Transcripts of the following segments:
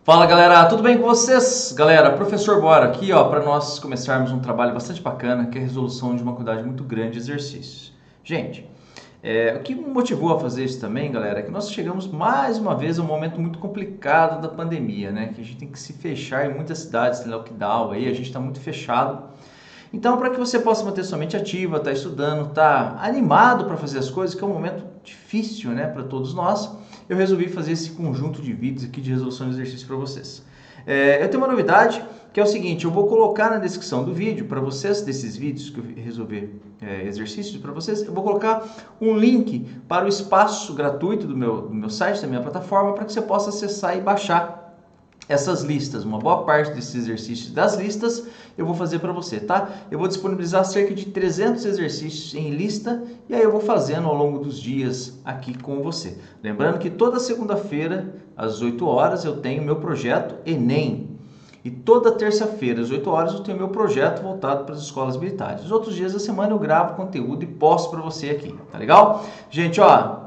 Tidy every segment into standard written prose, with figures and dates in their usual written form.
Fala galera, tudo bem com vocês? Galera, professor Bora aqui para nós começarmos um trabalho bastante bacana que é a resolução de uma quantidade muito grande de exercícios. Gente, o que me motivou a fazer isso também, galera, é que nós chegamos mais uma vez a um momento muito complicado da pandemia, né? Que a gente tem que se fechar em muitas cidades, tem lockdown aí, a gente está muito fechado. Então, para que você possa manter sua mente ativa, tá estudando, tá animado para fazer as coisas, que é um momento difícil, né, para todos nós, eu resolvi fazer esse conjunto de vídeos aqui de resolução de exercício para vocês. Eu tenho uma novidade, que é o seguinte, eu vou colocar na descrição do vídeo, para vocês, desses vídeos que eu resolvi exercícios para vocês, eu vou colocar um link para o espaço gratuito do meu site, da minha plataforma, para que você possa acessar e baixar essas listas. Uma boa parte desses exercícios das listas eu vou fazer para você, tá? Eu vou disponibilizar cerca de 300 exercícios em lista e aí eu vou fazendo ao longo dos dias aqui com você. Lembrando que toda segunda-feira, às 8 horas, eu tenho meu projeto Enem. E toda terça-feira, às 8 horas, eu tenho meu projeto voltado para as escolas militares. Os outros dias da semana eu gravo conteúdo e posto para você aqui, tá legal? Gente,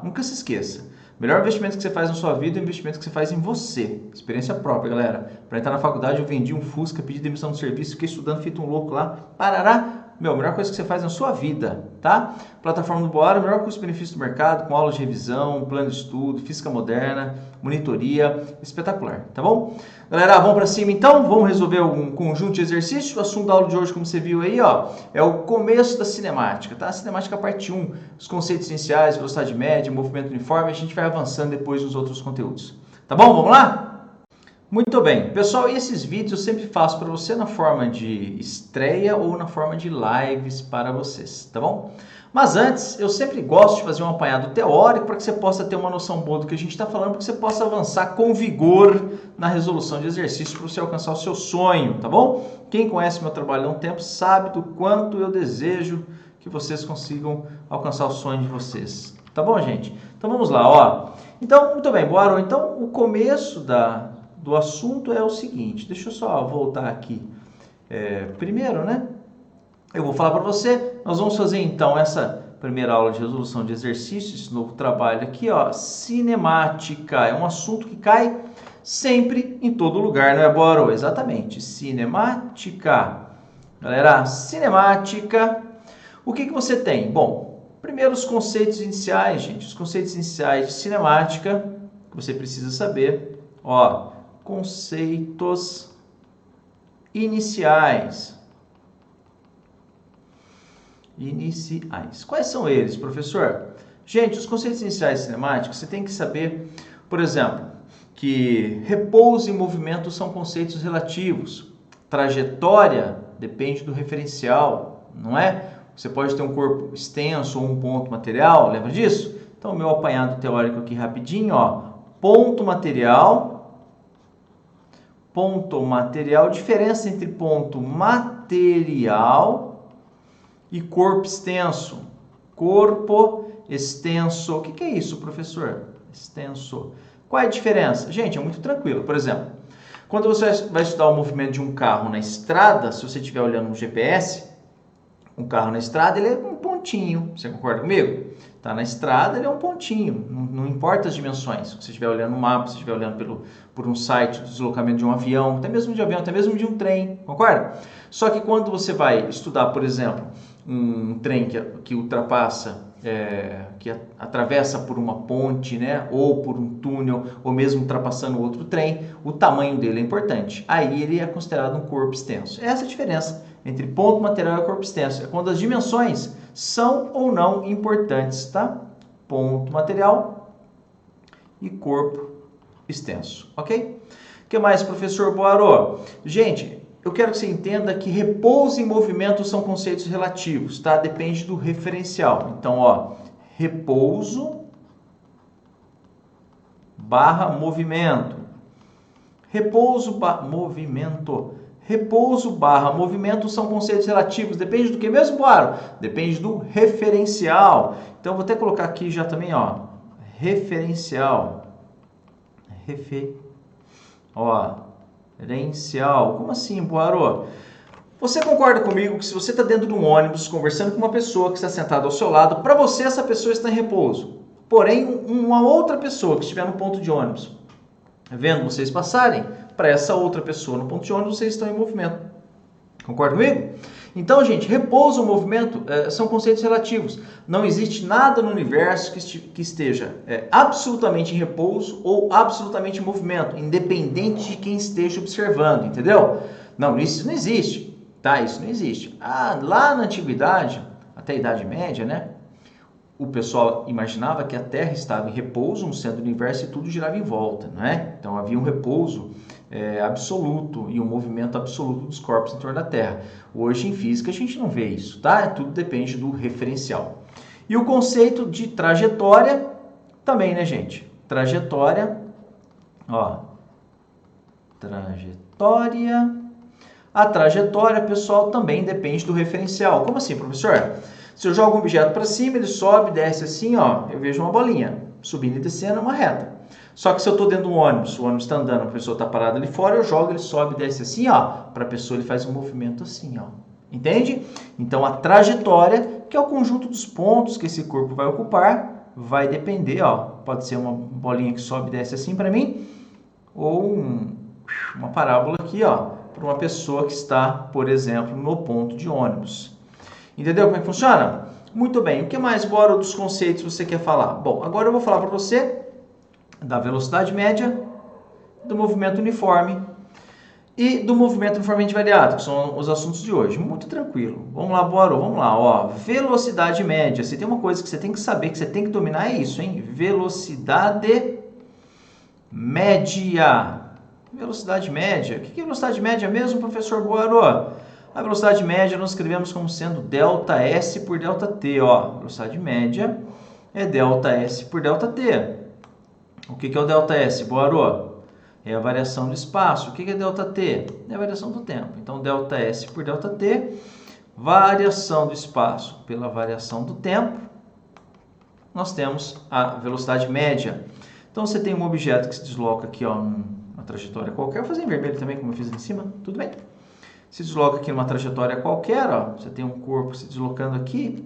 nunca se esqueça. O melhor investimento que você faz na sua vida é o investimento que você faz em você. Experiência própria, galera. Para entrar na faculdade, eu vendi um Fusca, pedi demissão do serviço, fiquei estudando, feito um louco lá. Parará. A melhor coisa que você faz na sua vida, tá? Plataforma do Bora, o melhor custo-benefício do mercado, com aulas de revisão, plano de estudo, física moderna, monitoria, espetacular, tá bom? Galera, vamos para cima então, vamos resolver um conjunto de exercícios. O assunto da aula de hoje, como você viu aí, é o começo da cinemática, tá? A cinemática parte 1, os conceitos essenciais, velocidade média, movimento uniforme, a gente vai avançando depois nos outros conteúdos. Tá bom? Vamos lá? Muito bem, pessoal, e esses vídeos eu sempre faço para você na forma de estreia ou na forma de lives para vocês, tá bom? Mas antes, eu sempre gosto de fazer um apanhado teórico para que você possa ter uma noção boa do que a gente está falando, para que você possa avançar com vigor na resolução de exercícios para você alcançar o seu sonho, tá bom? Quem conhece meu trabalho há um tempo sabe do quanto eu desejo que vocês consigam alcançar o sonho de vocês, tá bom, gente? Então vamos lá, Então, muito bem, bora. Então, o começo do assunto é o seguinte, deixa eu só voltar aqui primeiro, né? Eu vou falar para você, nós vamos fazer então essa primeira aula de resolução de exercícios, esse novo trabalho aqui, cinemática, é um assunto que cai sempre em todo lugar, não é, Boro? Exatamente, cinemática. Galera, cinemática, o que você tem? Bom, primeiro os conceitos iniciais, gente, os conceitos iniciais de cinemática, que você precisa saber, conceitos iniciais. Quais são eles, professor? Gente, os conceitos iniciais cinemáticos, você tem que saber, por exemplo, que repouso e movimento são conceitos relativos. Trajetória depende do referencial, não é? Você pode ter um corpo extenso ou um ponto material, lembra disso? Então, meu apanhado teórico aqui rapidinho, ponto material, diferença entre ponto material e corpo extenso. Corpo extenso. O que é isso, professor? Extenso. Qual é a diferença? Gente, é muito tranquilo. Por exemplo, quando você vai estudar o movimento de um carro na estrada, se você estiver olhando no GPS, um carro na estrada, ele é um pontinho. Você concorda comigo? Está na estrada, ele é um pontinho. Não importa as dimensões. Se você estiver olhando no mapa, se estiver olhando por um site de deslocamento de um avião, até mesmo de avião, até mesmo de um trem. Concorda? Só que quando você vai estudar, por exemplo, um trem que ultrapassa, que atravessa por uma ponte, né, ou por um túnel, ou mesmo ultrapassando outro trem, o tamanho dele é importante. Aí ele é considerado um corpo extenso. Essa é a diferença entre ponto material e corpo extenso. É quando as dimensões são ou não importantes, tá? Ponto material e corpo extenso, ok? O que mais, professor Boarô? Gente, eu quero que você entenda que repouso e movimento são conceitos relativos, tá? Depende do referencial. Então, repouso barra movimento. Repouso barra movimento. Repouso barra movimento são conceitos relativos. Depende do que mesmo, Boaro? Depende do referencial. Então, vou até colocar aqui já também, referencial. Referencial. Como assim, Boaro? Você concorda comigo que se você está dentro de um ônibus conversando com uma pessoa que está sentada ao seu lado, para você essa pessoa está em repouso. Porém, uma outra pessoa que estiver no ponto de ônibus vendo vocês passarem, para essa outra pessoa no ponto de ônibus, vocês estão em movimento. Concorda comigo? Então, gente, repouso ou movimento são conceitos relativos. Não existe nada no universo que esteja absolutamente em repouso ou absolutamente em movimento, independente de quem esteja observando, entendeu? Não, isso não existe, tá? Isso não existe. Lá na antiguidade, até a Idade Média, né? O pessoal imaginava que a Terra estava em repouso no centro do universo e tudo girava em volta, não é? Então havia um repouso absoluto e um movimento absoluto dos corpos em torno da Terra. Hoje em física a gente não vê isso, tá? Tudo depende do referencial. E o conceito de trajetória também, né, gente? Trajetória, ó, trajetória. A trajetória, pessoal, também depende do referencial. Como assim, professor? Se eu jogo um objeto para cima, ele sobe, desce assim, ó, eu vejo uma bolinha subindo e descendo, uma reta. Só que se eu estou dentro de um ônibus, o ônibus está andando, a pessoa está parada ali fora, eu jogo, ele sobe e desce assim, ó, para a pessoa ele faz um movimento assim, ó. Entende? Então a trajetória, que é o conjunto dos pontos que esse corpo vai ocupar, vai depender, ó, pode ser uma bolinha que sobe e desce assim para mim, ou uma parábola aqui, ó, para uma pessoa que está, por exemplo, no ponto de ônibus. Entendeu como é que funciona? Muito bem. O que mais, Bora, dos conceitos você quer falar? Bom, agora eu vou falar para você da velocidade média, do movimento uniforme e do movimento uniformemente variado, que são os assuntos de hoje. Muito tranquilo. Vamos lá, Bora, vamos lá. Ó, velocidade média. Se tem uma coisa que você tem que saber, que você tem que dominar, é isso, hein? Velocidade média. Velocidade média. O que é velocidade média mesmo, professor Bora? A velocidade média nós escrevemos como sendo ΔS por ΔT, ó. Velocidade média é ΔS por ΔT. O que é o ΔS, Bora? É a variação do espaço. O que é ΔT? É a variação do tempo. Então, ΔS por ΔT, variação do espaço pela variação do tempo, nós temos a velocidade média. Então, você tem um objeto que se desloca aqui, ó, numa trajetória qualquer. Vou fazer em vermelho também, como eu fiz ali em cima. Tudo bem? Se desloca aqui numa trajetória qualquer, ó, você tem um corpo se deslocando aqui.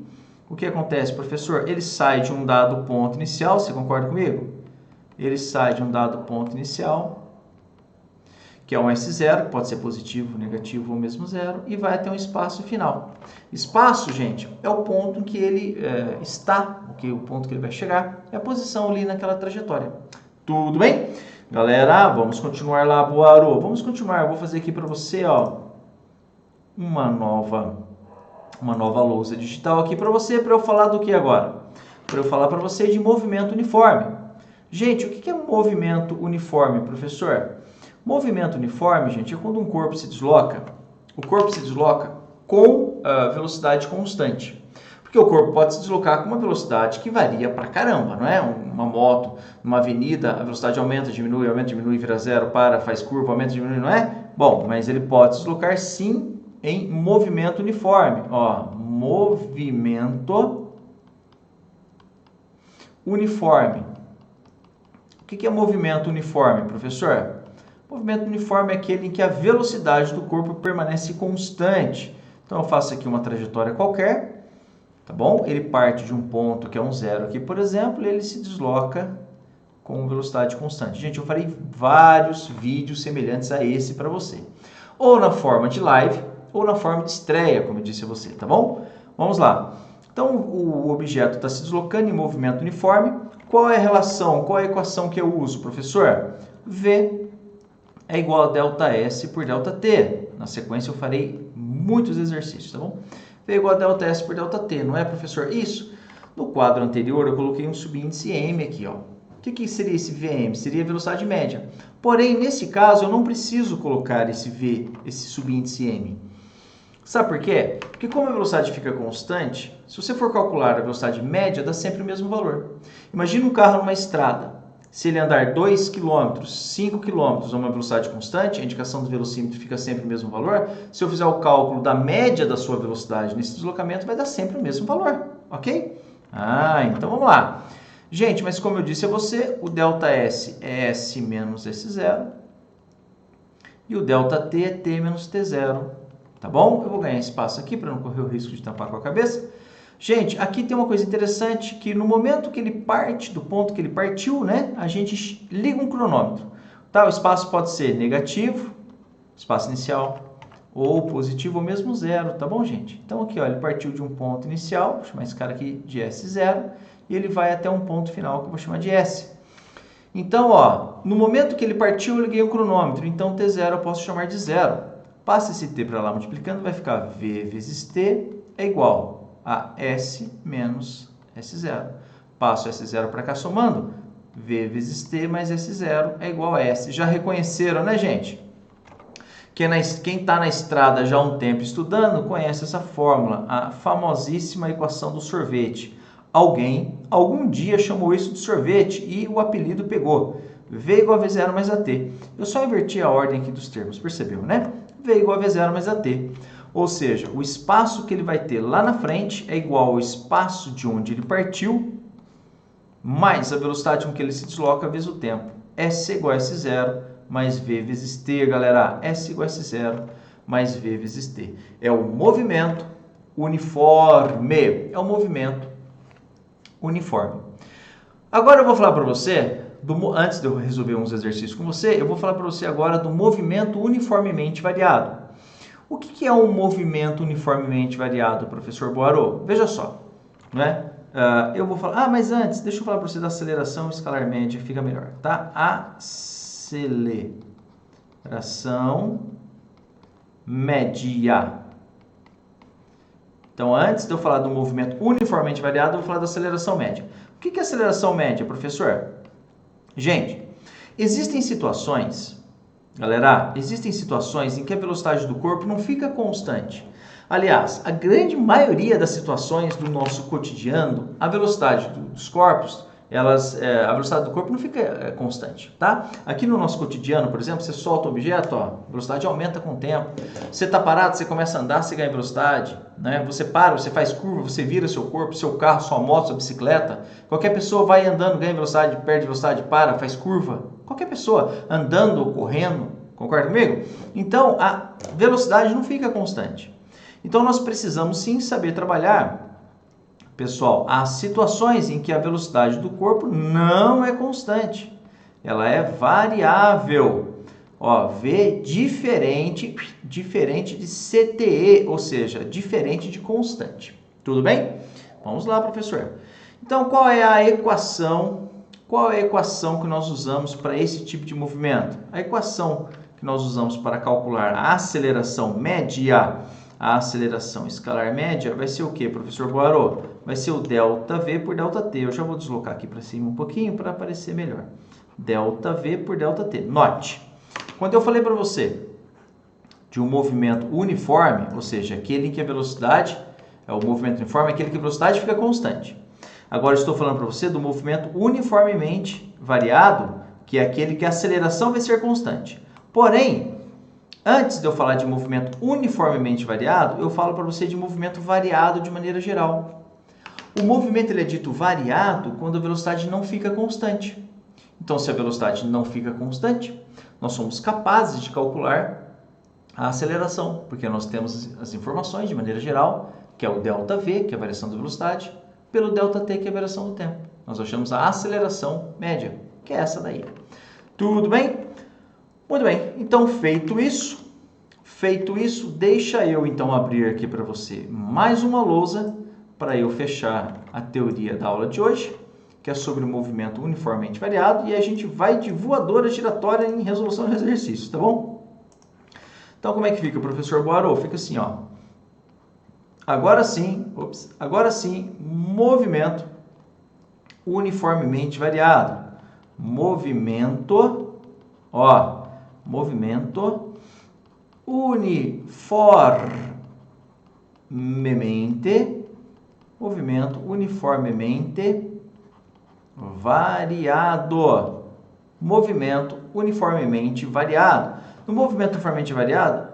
O que acontece, professor? Ele sai de um dado ponto inicial, você concorda comigo? Ele sai de um dado ponto inicial, que é um S0, que pode ser positivo, negativo ou mesmo zero, e vai até um espaço final. Espaço, gente, é o ponto em que ele está, o ponto que ele vai chegar, é a posição ali naquela trajetória. Tudo bem? Galera, vamos continuar lá, Boaro. Vamos continuar, eu vou fazer aqui para você, ó, uma nova lousa digital aqui para você, para eu falar do que agora? Para eu falar para você de movimento uniforme. Gente, o que é movimento uniforme, professor? Movimento uniforme, gente, é quando um corpo se desloca, o corpo se desloca com velocidade constante. Porque o corpo pode se deslocar com uma velocidade que varia pra caramba, não é? Uma moto, numa avenida, a velocidade aumenta, diminui, vira zero, para, faz curva, aumenta, diminui, não é? Bom, mas ele pode se deslocar sim em movimento uniforme. Ó, movimento uniforme. O que é movimento uniforme, professor? Movimento uniforme é aquele em que a velocidade do corpo permanece constante. Então, eu faço aqui uma trajetória qualquer, tá bom? Ele parte de um ponto que é um zero aqui, por exemplo, e ele se desloca com velocidade constante. Gente, eu farei vários vídeos semelhantes a esse para você. Ou na forma de live, ou na forma de estreia, como eu disse a você, tá bom? Vamos lá. Então, o objeto está se deslocando em movimento uniforme. Qual é a relação, qual é a equação que eu uso, professor? V é igual a ΔS por ΔT. Na sequência, eu farei muitos exercícios, tá bom? V é igual a ΔS por ΔT, não é, professor? Isso. No quadro anterior, eu coloquei um subíndice M aqui, ó. O que seria esse VM? Seria a velocidade média. Porém, nesse caso, eu não preciso colocar esse V, esse subíndice M. Sabe por quê? Porque como a velocidade fica constante, se você for calcular a velocidade média, dá sempre o mesmo valor. Imagina um carro numa estrada. Se ele andar 2 km, 5 km a uma velocidade constante, a indicação do velocímetro fica sempre o mesmo valor. Se eu fizer o cálculo da média da sua velocidade nesse deslocamento, vai dar sempre o mesmo valor, ok? Então vamos lá. Gente, mas como eu disse a você, o ΔS é S menos S0 e o ΔT é T menos T0. Tá bom? Eu vou ganhar espaço aqui para não correr o risco de tampar com a cabeça. Gente, aqui tem uma coisa interessante, que no momento que ele parte do ponto que ele partiu, né, a gente liga um cronômetro. Tá? O espaço pode ser negativo, espaço inicial, ou positivo ou mesmo zero, tá bom, gente? Então aqui, ó, ele partiu de um ponto inicial, vou chamar esse cara aqui de S0, e ele vai até um ponto final que eu vou chamar de S. Então, ó, no momento que ele partiu, eu liguei o cronômetro, então T0 eu posso chamar de zero. Passa esse T para lá multiplicando, vai ficar V vezes T é igual a S menos S0. Passo S0 para cá somando, V vezes T mais S0 é igual a S. Já reconheceram, né, gente? Quem está na estrada já há um tempo estudando, conhece essa fórmula, a famosíssima equação do sorvete. Alguém, algum dia, chamou isso de sorvete e o apelido pegou. V igual a V0 mais AT. Eu só inverti a ordem aqui dos termos, percebeu, né? V igual a V0 mais AT. Ou seja, o espaço que ele vai ter lá na frente é igual ao espaço de onde ele partiu, mais a velocidade com que ele se desloca vezes o tempo. S igual a S0 mais V vezes T, galera. S igual a S0 mais V vezes T. É o movimento uniforme. É o movimento uniforme. Agora eu vou falar para você, antes de eu resolver uns exercícios com você, eu vou falar para você agora do movimento uniformemente variado. O que é um movimento uniformemente variado, professor Boarô? Veja só, não é? Eu vou falar, mas antes, deixa eu falar para você da aceleração escalar média, fica melhor, tá? Aceleração média. Então, antes de eu falar do movimento uniformemente variado, eu vou falar da aceleração média. O que é aceleração média, professor? Gente, existem situações, galera, existem situações em que a velocidade do corpo não fica constante. Aliás, a grande maioria das situações do nosso cotidiano, a velocidade dos corpos, a velocidade do corpo não fica constante, tá? Aqui no nosso cotidiano, por exemplo, você solta o objeto, ó, a velocidade aumenta com o tempo. Você está parado, você começa a andar, você ganha velocidade, né? Você para, você faz curva, você vira seu corpo, seu carro, sua moto, sua bicicleta. Qualquer pessoa vai andando, ganha velocidade, perde velocidade, para, faz curva. Qualquer pessoa andando ou correndo, concorda comigo? Então, a velocidade não fica constante. Então, nós precisamos sim saber trabalhar, pessoal, as situações em que a velocidade do corpo não é constante, ela é variável. Ó, V diferente de CTE, ou seja, diferente de constante. Tudo bem? Vamos lá, professor. Então, qual é a equação? Qual é a equação que nós usamos para esse tipo de movimento? A equação que nós usamos para calcular a aceleração média, a aceleração escalar média, vai ser o que, professor Boarô? Vai ser o ΔV por ΔT. Eu já vou deslocar aqui para cima um pouquinho para aparecer melhor. ΔV por ΔT. Note, quando eu falei para você de um movimento uniforme, ou seja, aquele em que a velocidade, o movimento uniforme é aquele que a velocidade fica constante. Agora estou falando para você do movimento uniformemente variado, que é aquele que a aceleração vai ser constante. Porém, antes de eu falar de movimento uniformemente variado, eu falo para você de movimento variado de maneira geral. O movimento ele é dito variado quando a velocidade não fica constante. Então, se a velocidade não fica constante, nós somos capazes de calcular a aceleração, porque nós temos as informações de maneira geral, que é o ΔV, que é a variação da velocidade, pelo ΔT, que é a variação do tempo. Nós achamos a aceleração média, que é essa daí. Tudo bem? Muito bem. Então, feito isso, deixa eu então abrir aqui para você mais uma lousa para eu fechar a teoria da aula de hoje, que é sobre o movimento uniformemente variado, e a gente vai de voadora giratória em resolução de exercícios, tá bom? Então, como é que fica, professor Boarô? Fica assim, ó. Agora sim, movimento uniformemente variado. Movimento uniformemente variado. Movimento uniformemente variado. No movimento uniformemente variado,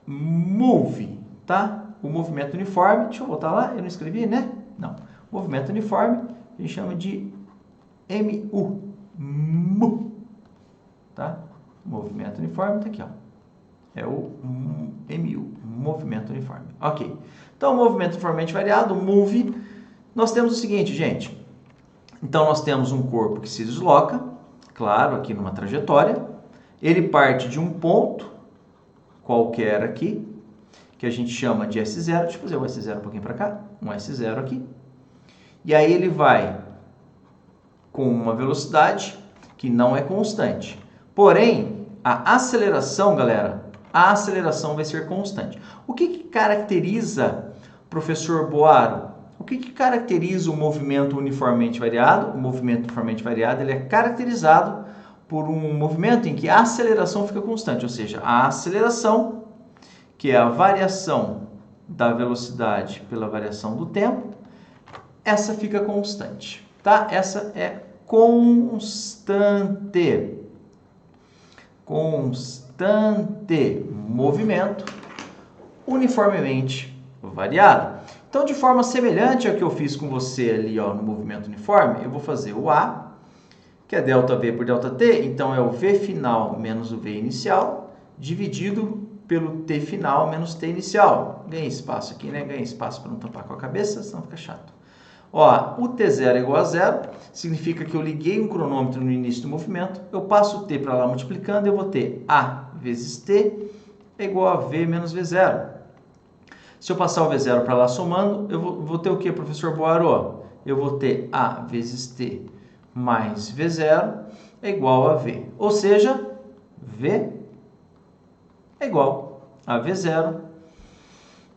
move, tá? O movimento uniforme, deixa eu voltar lá, eu não escrevi, né? Não. Movimento uniforme, a gente chama de MU, tá? Movimento uniforme tá aqui, ó. É o MU, movimento uniforme. Ok. Então, movimento uniformemente variado, move. Nós temos o seguinte, gente. Então, nós temos um corpo que se desloca, claro, aqui numa trajetória. Ele parte de um ponto qualquer aqui, que a gente chama de S0. Deixa eu fazer o S0 um pouquinho para cá, um S0 aqui. E aí ele vai com uma velocidade que não é constante. Porém, a aceleração, galera, a aceleração vai ser constante. O que caracteriza, professor Boaro? O que caracteriza o movimento uniformemente variado? O movimento uniformemente variado ele é caracterizado por um movimento em que a aceleração fica constante, ou seja, a aceleração, que é a variação da velocidade pela variação do tempo, essa fica constante, tá? Essa é constante. Constante movimento uniformemente variado. Então, de forma semelhante ao que eu fiz com você ali, ó, no movimento uniforme, eu vou fazer o A, que é ΔV por ΔT, então é o V final menos o V inicial, dividido pelo T final menos T inicial. Ganhei espaço aqui, né? Ganhei espaço para não tampar com a cabeça, senão fica chato. Ó, o T0 é igual a zero, significa que eu liguei um cronômetro no início do movimento, eu passo o T para lá multiplicando, eu vou ter A vezes T é igual a V menos V0. Se eu passar o V0 para lá somando, eu vou ter o que, professor Boaro? Eu vou ter A vezes T mais V0 é igual a V. Ou seja, V é igual a V0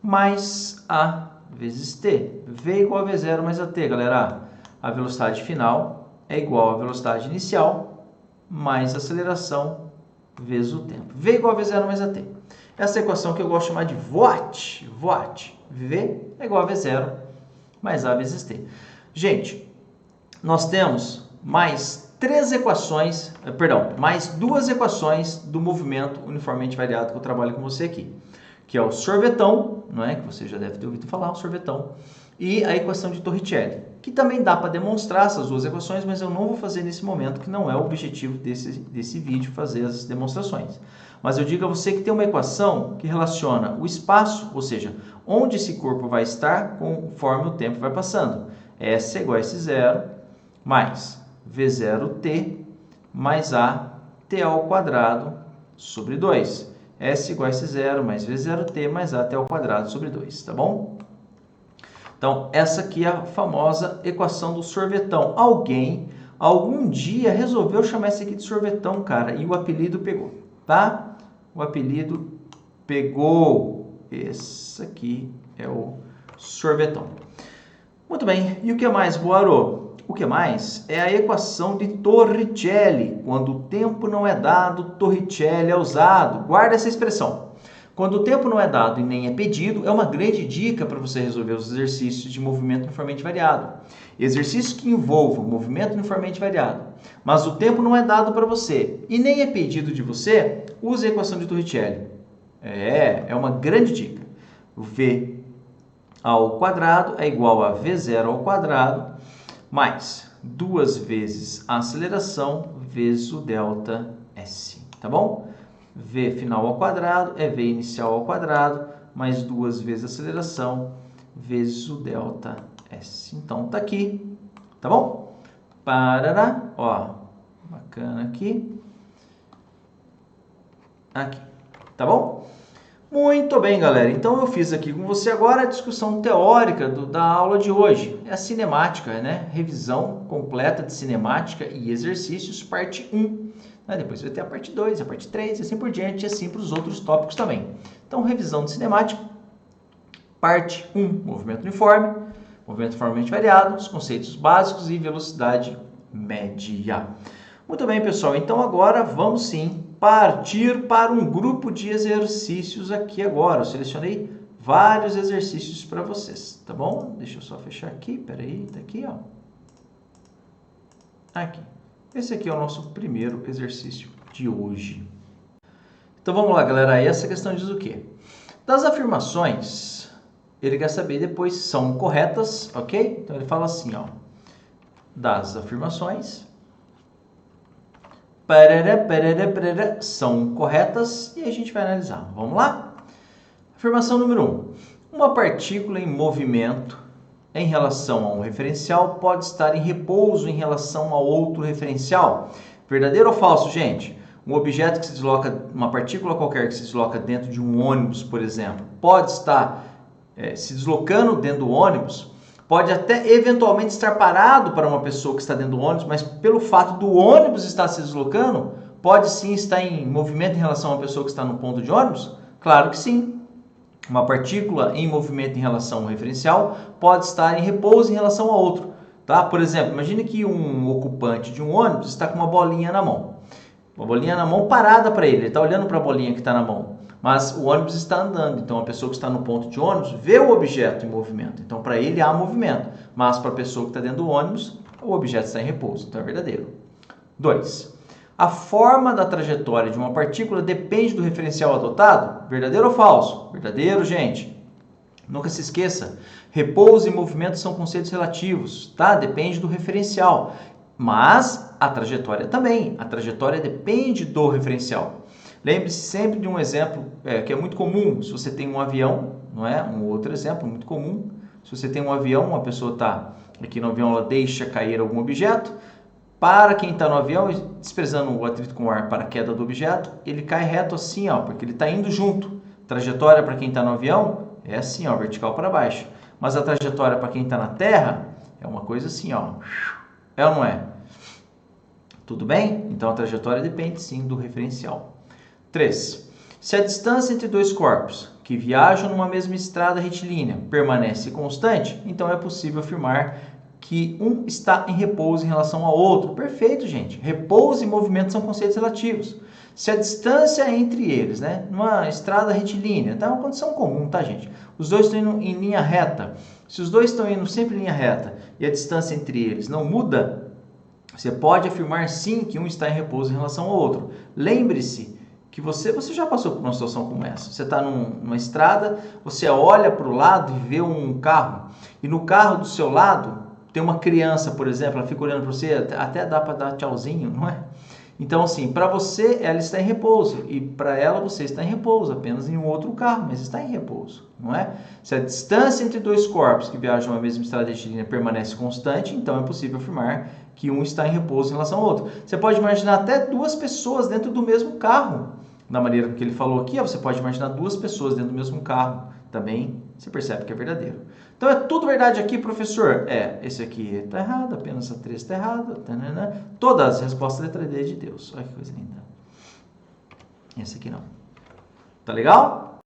mais A vezes T. V é igual a V0 mais a T, galera. A velocidade final é igual à velocidade inicial mais a aceleração vezes o tempo. V é igual a V0 mais a T. Essa equação que eu gosto de chamar de VOT. VOT. V é igual a V0 mais A vezes T. Gente, nós temos mais duas equações do movimento uniformemente variado que eu trabalho com você aqui, que é o sorvetão, não é? Que você já deve ter ouvido falar, o sorvetão, e a equação de Torricelli, que também dá para demonstrar essas duas equações, mas eu não vou fazer nesse momento, que não é o objetivo desse vídeo, fazer as demonstrações. Mas eu digo a você que tem uma equação que relaciona o espaço, ou seja, onde esse corpo vai estar conforme o tempo vai passando. S é igual a S0 mais V0T mais A T ao quadrado sobre 2. S igual a S0 mais V0T mais A T ao quadrado sobre 2, tá bom? Então, essa aqui é a famosa equação do sorvetão. Alguém, algum dia, resolveu chamar esse aqui de sorvetão, cara, e o apelido pegou, tá? O apelido pegou. Esse aqui é o sorvetão. Muito bem, e o que mais, Boaro? O que mais? É a equação de Torricelli. Quando o tempo não é dado, Torricelli é usado. Guarda essa expressão. Quando o tempo não é dado e nem é pedido, é uma grande dica para você resolver os exercícios de movimento uniformemente variado. Exercícios que envolvam movimento uniformemente variado, mas o tempo não é dado para você e nem é pedido de você, use a equação de Torricelli. É uma grande dica. V ao quadrado é igual a V0 ao quadrado mais 2 vezes a aceleração vezes o delta S, tá bom? V final ao quadrado é V inicial ao quadrado, mais 2 vezes a aceleração, vezes o delta S. Então, tá aqui, tá bom? Parará, ó, bacana aqui. Aqui, tá bom? Muito bem, galera. Então, eu fiz aqui com você agora a discussão teórica da aula de hoje. É a cinemática, né? Revisão completa de cinemática e exercícios, parte 1. Depois vai ter a parte 2, a parte 3 e assim por diante, e assim para os outros tópicos também. Então, revisão de cinemática, parte 1, movimento uniformemente variado, os conceitos básicos e velocidade média. Muito bem, pessoal. Então, agora vamos sim partir para um grupo de exercícios aqui agora. Eu selecionei vários exercícios para vocês, tá bom? Deixa eu só fechar aqui, peraí, tá aqui, ó. Aqui. Esse aqui é o nosso primeiro exercício de hoje. Então vamos lá, galera. E essa questão diz o quê? Das afirmações, ele quer saber depois se são corretas, ok? Então ele fala assim, ó. Das afirmações são corretas e a gente vai analisar. Vamos lá? Afirmação número 1. Uma partícula em movimento em relação a um referencial pode estar em repouso em relação ao outro referencial. Verdadeiro ou falso, gente? Um objeto que se desloca, uma partícula qualquer que se desloca dentro de um ônibus, por exemplo, pode estar se deslocando dentro do ônibus, pode até eventualmente estar parado para uma pessoa que está dentro do ônibus, mas pelo fato do ônibus estar se deslocando, pode sim estar em movimento em relação a uma pessoa que está no ponto de ônibus? Claro que sim. Uma partícula em movimento em relação ao referencial pode estar em repouso em relação a outro. Tá? Por exemplo, imagine que um ocupante de um ônibus está com uma bolinha na mão. Uma bolinha na mão parada para ele está olhando para a bolinha que está na mão. Mas o ônibus está andando, então a pessoa que está no ponto de ônibus vê o objeto em movimento. Então para ele há movimento, mas para a pessoa que está dentro do ônibus, o objeto está em repouso. Então é verdadeiro. 2. A forma da trajetória de uma partícula depende do referencial adotado? Verdadeiro ou falso? Verdadeiro, gente. Nunca se esqueça, repouso e movimento são conceitos relativos, tá? Depende do referencial. Mas a trajetória também. A trajetória depende do referencial. Lembre-se sempre de um exemplo que é muito comum. Se você tem um avião, não é? Um outro exemplo muito comum. Se você tem um avião, uma pessoa está aqui no avião, ela deixa cair algum objeto. Para quem está no avião, desprezando o atrito com o ar para a queda do objeto, ele cai reto assim, ó, porque ele está indo junto. Trajetória para quem está no avião é assim, ó, vertical para baixo. Mas a trajetória para quem está na terra é uma coisa assim, ó. É ou não é? Tudo bem? Então a trajetória depende sim do referencial. 3. Se a distância entre dois corpos que viajam numa mesma estrada retilínea permanece constante, então é possível afirmar que um está em repouso em relação ao outro. Perfeito, gente. Repouso e movimento são conceitos relativos. Se a distância entre eles, né, numa estrada retilínea, tá uma condição comum, tá, gente? Os dois estão indo em linha reta. Se os dois estão indo sempre em linha reta e a distância entre eles não muda, você pode afirmar sim que um está em repouso em relação ao outro. Lembre-se que você já passou por uma situação como essa. Você está numa estrada, você olha para o lado e vê um carro. E no carro do seu lado tem uma criança, por exemplo, ela fica olhando para você, até dá para dar tchauzinho, não é? Então, assim, para você, ela está em repouso. E para ela, você está em repouso, apenas em um outro carro, mas está em repouso, não é? Se a distância entre dois corpos que viajam na mesma estrada retilínea permanece constante, então é possível afirmar que um está em repouso em relação ao outro. Você pode imaginar até duas pessoas dentro do mesmo carro. Da maneira que ele falou aqui, você pode imaginar duas pessoas dentro do mesmo carro. Também você percebe que é verdadeiro. Então é tudo verdade aqui, professor? Esse aqui está errado, apenas a 3 está errada. Todas as respostas letra D de Deus. Olha que coisa linda. Esse aqui não. Tá legal?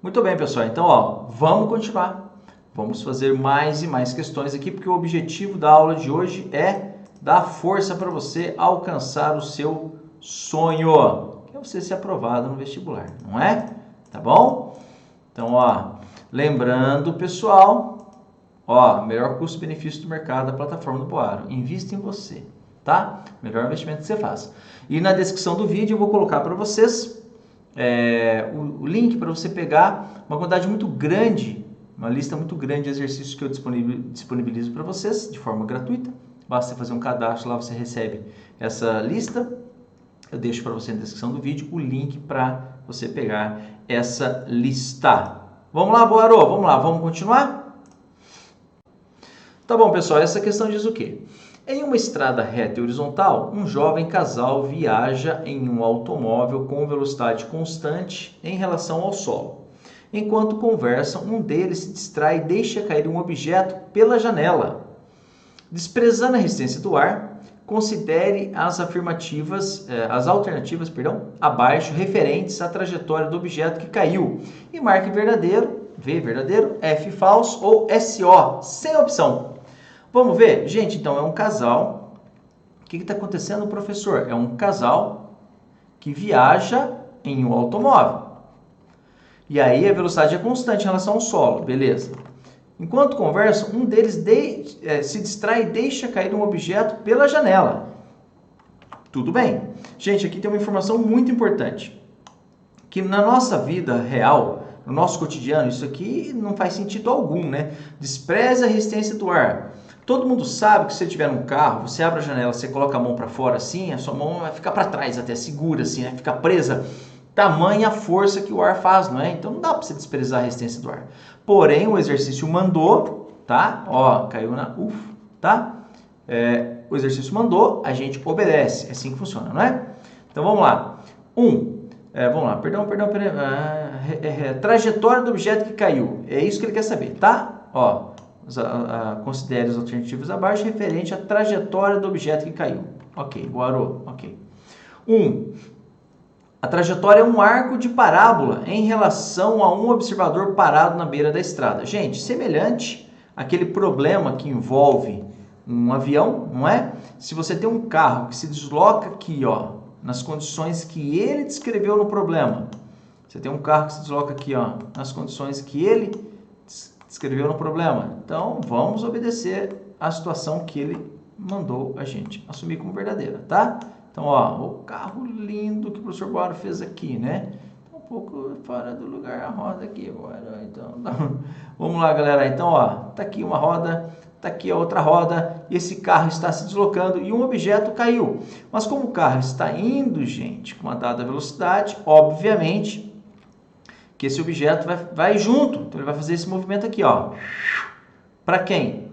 Muito bem, pessoal. Então, ó, vamos continuar. Vamos fazer mais e mais questões aqui, porque o objetivo da aula de hoje é dar força para você alcançar o seu sonho, que é você ser aprovado no vestibular, não é? Tá bom? Então, ó, lembrando, pessoal, ó, melhor custo-benefício do mercado da plataforma do Boaro. Invista em você, tá? Melhor investimento que você faz. E na descrição do vídeo eu vou colocar para vocês o link para você pegar uma quantidade muito grande, uma lista muito grande de exercícios que eu disponibilizo para vocês de forma gratuita. Basta você fazer um cadastro, lá você recebe essa lista. Eu deixo para você na descrição do vídeo o link para você pegar essa lista. Vamos lá, Boaro? Vamos lá, vamos continuar? Tá bom, pessoal, essa questão diz o quê? Em uma estrada reta e horizontal, um jovem casal viaja em um automóvel com velocidade constante em relação ao solo. Enquanto conversam, um deles se distrai e deixa cair um objeto pela janela. Desprezando a resistência do ar, considere as alternativas abaixo referentes à trajetória do objeto que caiu e marque verdadeiro, V verdadeiro, F falso ou SO, sem opção. Vamos ver? Gente, então é um casal. O que está acontecendo, professor? É um casal que viaja em um automóvel. E aí a velocidade é constante em relação ao solo, beleza. Enquanto conversam, um deles se distrai e deixa cair um objeto pela janela. Tudo bem. Gente, aqui tem uma informação muito importante. Que na nossa vida real, no nosso cotidiano, isso aqui não faz sentido algum, né? Despreze a resistência do ar. Todo mundo sabe que se você estiver num carro, você abre a janela, você coloca a mão para fora assim, a sua mão vai ficar para trás até, segura assim, né? Fica presa. Tamanha a força que o ar faz, não é? Então não dá para você desprezar a resistência do ar. Porém, o exercício mandou, tá? Ó, caiu na tá? O exercício mandou, a gente obedece. É assim que funciona, não é? Então vamos lá. Vamos lá, perdão. Trajetória do objeto que caiu. É isso que ele quer saber, tá? Ó, considere as alternativas abaixo referente à trajetória do objeto que caiu. Ok, Boarô, ok. A trajetória é um arco de parábola em relação a um observador parado na beira da estrada. Gente, semelhante àquele problema que envolve um avião, não é? Se você tem um carro que se desloca aqui, ó, nas condições que ele descreveu no problema. Você tem um carro que se desloca aqui, ó, nas condições que ele descreveu no problema. Então, vamos obedecer à situação que ele mandou a gente assumir como verdadeira, tá? Então, ó, o carro lindo que o professor Boaro fez aqui, né? Um pouco fora do lugar a roda aqui agora. Então, vamos lá, galera. Então, ó, tá aqui uma roda, tá aqui a outra roda, e esse carro está se deslocando e um objeto caiu. Mas como o carro está indo, gente, com uma dada velocidade, obviamente que esse objeto vai junto. Então, ele vai fazer esse movimento aqui, ó. Para quem?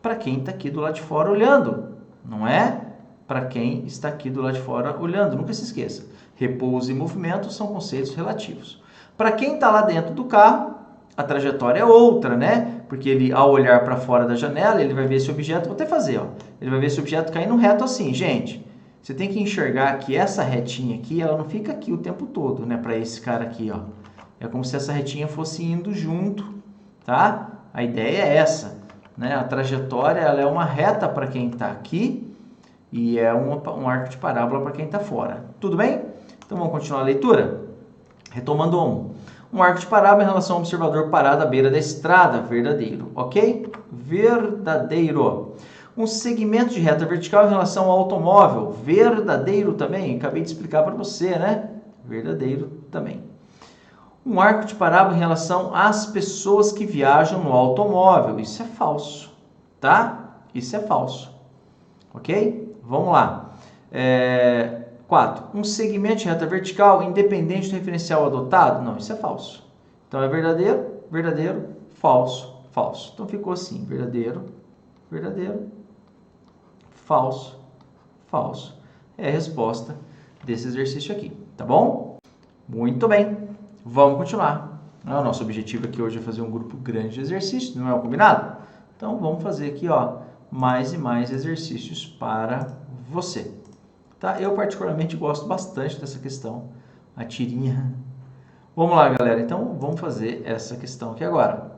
Para quem está aqui do lado de fora olhando, não é? Para quem está aqui do lado de fora olhando. Nunca se esqueça. Repouso e movimento são conceitos relativos. Para quem está lá dentro do carro, a trajetória é outra, né? Porque ele, ao olhar para fora da janela, ele vai ver esse objeto, vou até fazer, ó. Ele vai ver esse objeto caindo reto assim. Gente, você tem que enxergar que essa retinha aqui, ela não fica aqui o tempo todo, né? Para esse cara aqui, ó. É como se essa retinha fosse indo junto, tá? A ideia é essa, né? A trajetória, ela é uma reta para quem está aqui e é um arco de parábola para quem está fora. Tudo bem? Então vamos continuar a leitura? Retomando um arco de parábola em relação ao observador parado à beira da estrada, verdadeiro, ok? Verdadeiro. Um segmento de reta vertical em relação ao automóvel, verdadeiro também. Acabei de explicar para você, né? Verdadeiro também. Um arco de parábola em relação às pessoas que viajam no automóvel, isso é falso, tá? Isso é falso, ok? Vamos lá. 4. Um segmento de reta vertical independente do referencial adotado? Não, isso é falso. Então, é verdadeiro, verdadeiro, falso, falso. Então, ficou assim, verdadeiro, verdadeiro, falso, falso. É a resposta desse exercício aqui, tá bom? Muito bem, vamos continuar. O nosso objetivo aqui hoje é fazer um grupo grande de exercícios, não é o combinado? Então, vamos fazer aqui, ó, mais e mais exercícios para você. Tá? Eu particularmente gosto bastante dessa questão, a tirinha. Vamos lá, galera. Então, vamos fazer essa questão aqui agora.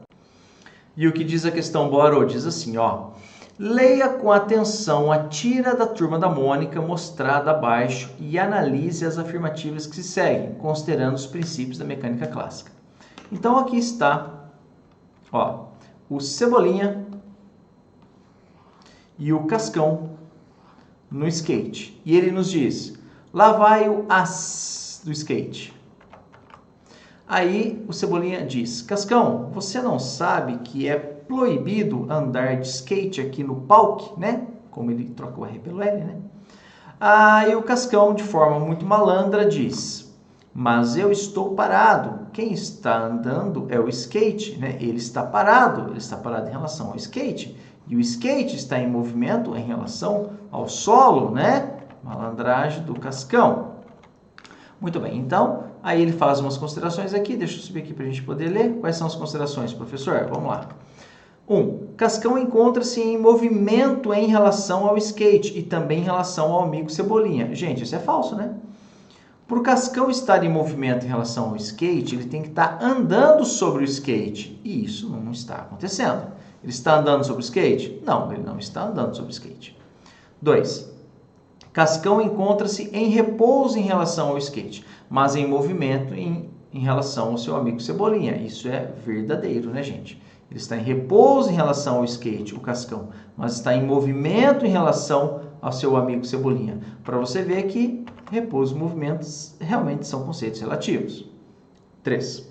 E o que diz a questão, Boarô? Diz assim, ó. Leia com atenção a tira da turma da Mônica mostrada abaixo e analise as afirmativas que se seguem, considerando os princípios da mecânica clássica. Então, aqui está, ó, o Cebolinha e o Cascão no skate. E ele nos diz, lá vai o as do skate. Aí o Cebolinha diz, Cascão, você não sabe que é proibido andar de skate aqui no parque, né? Como ele troca o R pelo L, né? Aí o Cascão, de forma muito malandra, diz, mas eu estou parado. Quem está andando é o skate, né? Ele está parado em relação ao skate. E o skate está em movimento em relação ao solo, né? Malandragem do Cascão. Muito bem, então, aí ele faz umas considerações aqui. Deixa eu subir aqui para a gente poder ler. Quais são as considerações, professor? Vamos lá. 1. Cascão encontra-se em movimento em relação ao skate e também em relação ao amigo Cebolinha. Gente, isso é falso, né? Para o Cascão estar em movimento em relação ao skate, ele tem que estar andando sobre o skate. E isso não está acontecendo. Ele está andando sobre o skate? Não, ele não está andando sobre o skate. 2. Cascão encontra-se em repouso em relação ao skate, mas em movimento em relação ao seu amigo Cebolinha. Isso é verdadeiro, né, gente? Ele está em repouso em relação ao skate, o Cascão, mas está em movimento em relação ao seu amigo Cebolinha. Para você ver que repouso e movimentos realmente são conceitos relativos. 3.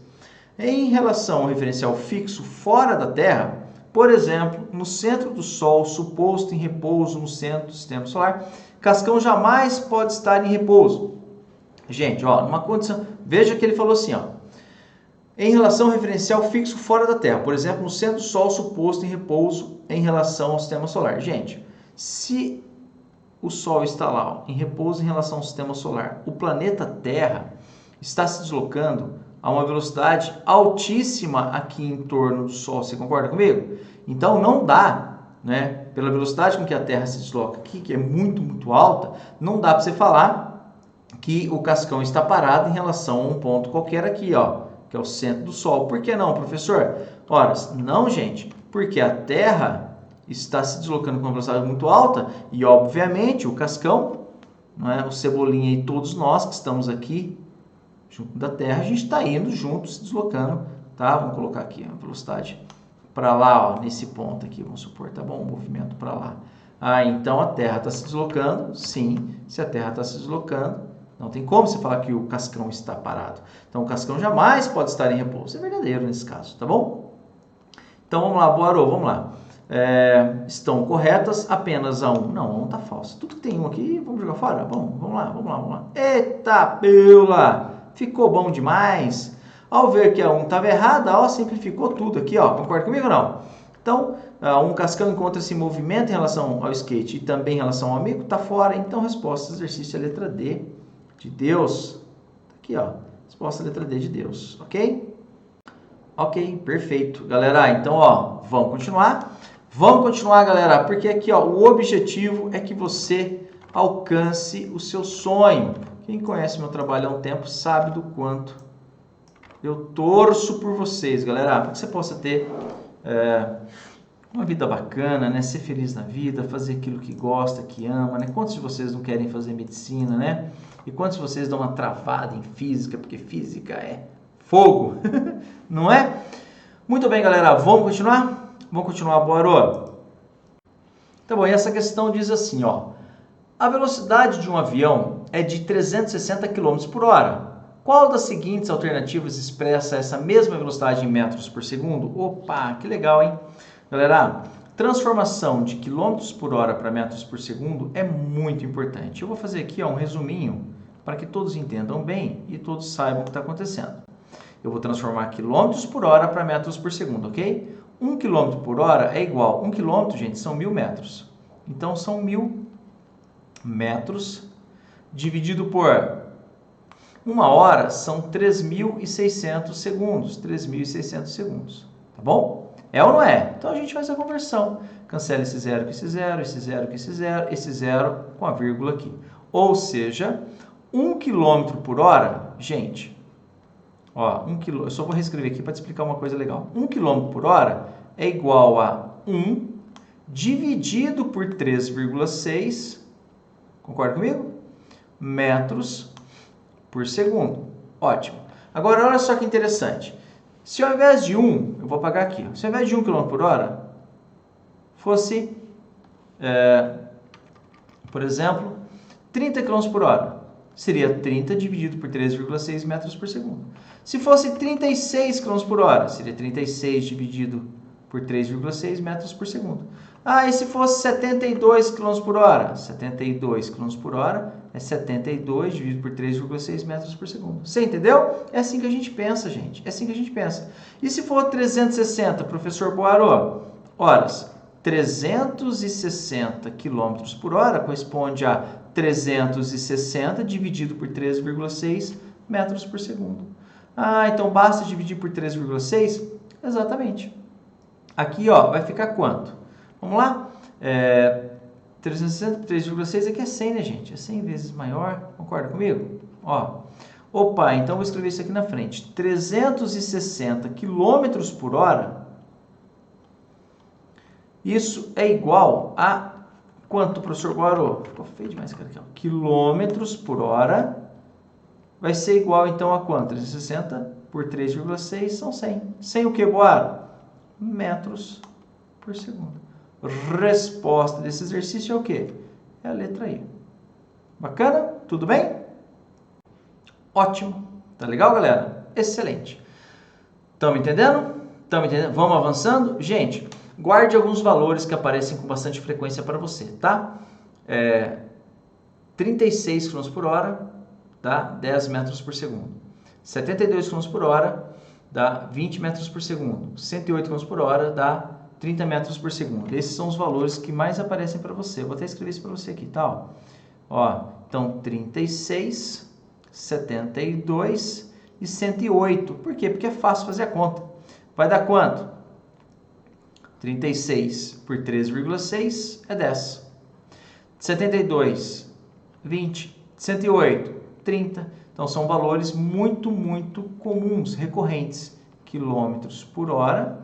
Em relação ao referencial fixo fora da Terra, por exemplo, no centro do Sol, suposto em repouso no centro do sistema solar, Cascão jamais pode estar em repouso. Gente, ó, numa condição, veja que ele falou assim, ó, em relação ao referencial fixo fora da Terra, por exemplo, no centro do Sol, suposto em repouso em relação ao sistema solar. Gente, se o Sol está lá, ó, em repouso em relação ao sistema solar. O planeta Terra está se deslocando a uma velocidade altíssima aqui em torno do Sol. Você concorda comigo? Então não dá, né, pela velocidade com que a Terra se desloca aqui, que é muito alta, não dá para você falar que o cascão está parado em relação a um ponto qualquer aqui, ó, que é o centro do Sol. Por que não, professor? Ora, não, gente, porque a Terra está se deslocando com uma velocidade muito alta e, obviamente, o cascão, não é, o Cebolinha e todos nós que estamos aqui junto da Terra, a gente está indo junto, se deslocando, tá? Vamos colocar aqui a velocidade para lá, ó, nesse ponto aqui, vamos supor, tá bom? O movimento para lá. Ah, então a Terra está se deslocando? Sim, se a Terra está se deslocando, não tem como você falar que o cascão está parado. Então o cascão jamais pode estar em repouso. É verdadeiro nesse caso, tá bom? Então vamos lá, Boarô, vamos lá. Estão corretas apenas a 1. Não, a 1 está falsa. Tudo que tem 1 aqui, vamos jogar fora? Bom, vamos lá. Eita, peula! Ficou bom demais. Ao ver que a 1 estava errada, ó, simplificou tudo aqui, ó. Concorda comigo ou não? Então, um cascão encontra-se em movimento em relação ao skate e também em relação ao amigo, está fora. Então, resposta do exercício é a letra D, de Deus. Aqui, ó. Resposta é a letra D, de Deus. Ok? Ok, perfeito. Galera, então, ó, vamos continuar. Vamos continuar, galera, porque aqui, ó, o objetivo é que você alcance o seu sonho. Quem conhece meu trabalho há um tempo sabe do quanto eu torço por vocês, galera, para que você possa ter uma vida bacana, né? Ser feliz na vida, fazer aquilo que gosta, que ama, né? Quantos de vocês não querem fazer medicina, né? E quantos de vocês dão uma travada em física, porque física é fogo, não é? Muito bem, galera, vamos continuar? Vamos continuar, Boarô? Tá bom, e essa questão diz assim, ó. A velocidade de um avião é de 360 km por hora. Qual das seguintes alternativas expressa essa mesma velocidade em metros por segundo? Opa, que legal, hein? Galera, transformação de quilômetros por hora para metros por segundo é muito importante. Eu vou fazer aqui, ó, um resuminho para que todos entendam bem e todos saibam o que está acontecendo. Eu vou transformar quilômetros por hora para metros por segundo, ok? 1 km por hora é igual, 1 km, gente, são 1000 metros. Então, são 1000 metros dividido por 1 hora são 3.600 segundos. 3.600 segundos, tá bom? É ou não é? Então, a gente faz a conversão. Cancela esse zero com esse zero, esse zero com esse zero, esse zero com a vírgula aqui. Ou seja, 1 km por hora, gente... Ó, eu só vou reescrever aqui para te explicar uma coisa legal. 1 km por hora é igual a 1 dividido por 3,6, concorda comigo? Metros por segundo. Ótimo. Agora, olha só que interessante. Se ao invés de 1, eu vou apagar aqui, se ao invés de 1 km por hora, fosse, por exemplo, 30 km por hora, seria 30 dividido por 3,6 metros por segundo. Se fosse 36 km por hora, seria 36 dividido por 3,6 metros por segundo. Ah, e se fosse 72 km por hora? 72 km por hora é 72 dividido por 3,6 metros por segundo. Você entendeu? É assim que a gente pensa, gente. É assim que a gente pensa. E se for 360, professor Boarô? Horas, 360 km por hora corresponde a 360 dividido por 3,6 metros por segundo. Ah, então basta dividir por 3,6? Exatamente. Aqui, ó, vai ficar quanto? Vamos lá? 360 por 3,6 aqui é 100, né, gente? É 100 vezes maior. Concorda comigo? Ó. Opa, então vou escrever isso aqui na frente. 360 km por hora. Isso é igual a quanto, professor Boarô? Ficou feio demais aqui, ó. Quilômetros por hora vai ser igual, então, a quanto? 360 por 3,6 são 100. 100 o que, Boarô? Metros por segundo. Resposta desse exercício é o quê? É a letra I. Bacana? Tudo bem? Ótimo. Tá legal, galera? Excelente. Estamos entendendo? Estamos entendendo? Vamos avançando? Gente, guarde alguns valores que aparecem com bastante frequência para você, tá? 36 km por hora dá 10 metros por segundo. 72 km por hora dá 20 metros por segundo. 108 km por hora dá 30 metros por segundo. Esses são os valores que mais aparecem para você. Eu vou até escrever isso para você aqui, tá? Ó, então, 36, 72 e 108. Por quê? Porque é fácil fazer a conta. Vai dar quanto? 36 por 13,6 é 10. 72, 20. 108, 30. Então, são valores muito, muito comuns, recorrentes. Quilômetros por hora,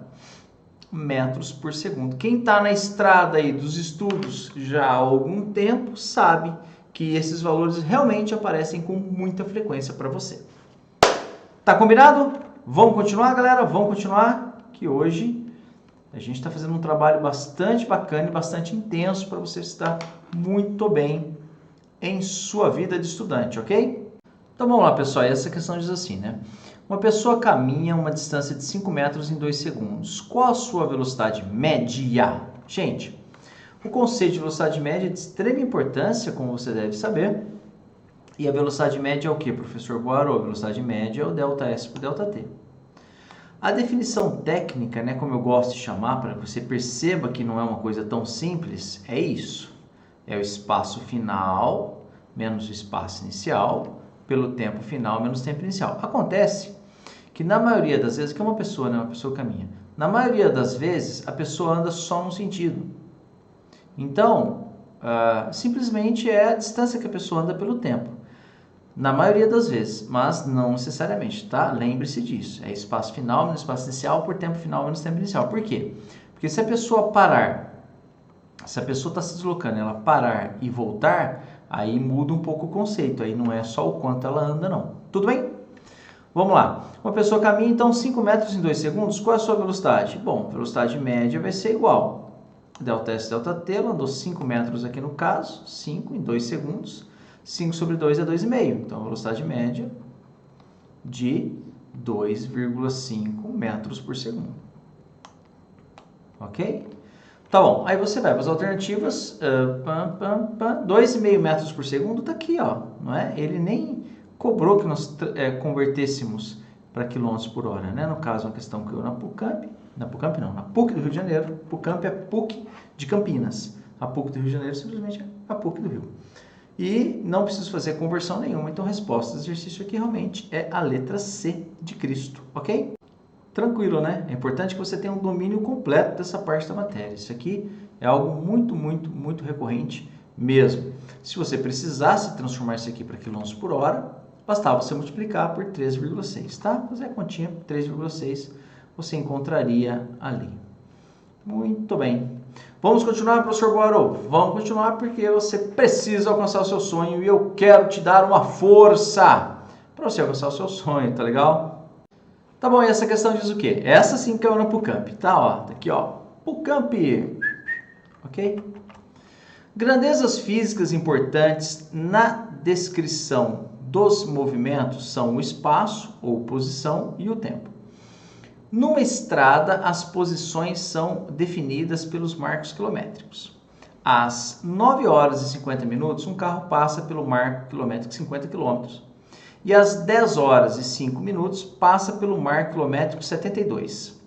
metros por segundo. Quem está na estrada aí dos estudos já há algum tempo sabe que esses valores realmente aparecem com muita frequência para você. Tá combinado? Vamos continuar, galera? Vamos continuar, que hoje a gente está fazendo um trabalho bastante bacana e bastante intenso para você estar muito bem em sua vida de estudante, ok? Então vamos lá, pessoal. Essa questão diz assim, né? Uma pessoa caminha uma distância de 5 metros em 2 segundos. Qual a sua velocidade média? Gente, o conceito de velocidade média é de extrema importância, como você deve saber. E a velocidade média é o que, professor Boaro? A velocidade média é o ΔS por ΔT. A definição técnica, né, como eu gosto de chamar, para que você perceba que não é uma coisa tão simples, é isso. É o espaço final menos o espaço inicial pelo tempo final menos o tempo inicial. Acontece que na maioria das vezes, que é uma pessoa, né, uma pessoa caminha, na maioria das vezes a pessoa anda só num sentido. Então, simplesmente é a distância que a pessoa anda pelo tempo. Na maioria das vezes, mas não necessariamente, tá? Lembre-se disso. É espaço final menos espaço inicial por tempo final menos tempo inicial. Por quê? Porque se a pessoa parar, se a pessoa está se deslocando, ela parar e voltar, aí muda um pouco o conceito. Aí não é só o quanto ela anda, não. Tudo bem? Vamos lá. Uma pessoa caminha, então, 5 metros em 2 segundos. Qual é a sua velocidade? Bom, velocidade média vai ser igual. ΔS, ΔT, ela andou 5 metros aqui no caso. 5 em 2 segundos. 5 sobre 2 é 2,5. Então, a velocidade média de 2,5 metros por segundo. Ok? Tá bom. Aí você vai para as alternativas. 2,5 metros por segundo está aqui, ó. Não é? Ele nem cobrou que nós convertêssemos para quilômetros por hora, né? No caso, uma questão que eu na PUCamp não, na PUC do Rio de Janeiro. PUCamp é PUC de Campinas. A PUC do Rio de Janeiro simplesmente é a PUC do Rio. E não preciso fazer conversão nenhuma, então a resposta do exercício aqui realmente é a letra C de Cristo, ok? Tranquilo, né? É importante que você tenha um domínio completo dessa parte da matéria. Isso aqui é algo muito, muito, muito recorrente mesmo. Se você precisasse transformar isso aqui para quilômetros por hora, bastava você multiplicar por 13,6, tá? Fazer a continha, 3,6 você encontraria ali. Muito bem. Vamos continuar, professor Boaro? Vamos continuar porque você precisa alcançar o seu sonho e eu quero te dar uma força para você alcançar o seu sonho, tá legal? Tá bom, e essa questão diz o quê? Essa sim que é na PUCamp, tá? Ó, tá aqui, ó. PUCamp, ok? Grandezas físicas importantes na descrição dos movimentos são o espaço ou posição e o tempo. Numa estrada, as posições são definidas pelos marcos quilométricos. Às 9 horas e 50 minutos, um carro passa pelo marco quilométrico 50 km. E às 10 horas e 5 minutos, passa pelo marco quilométrico 72.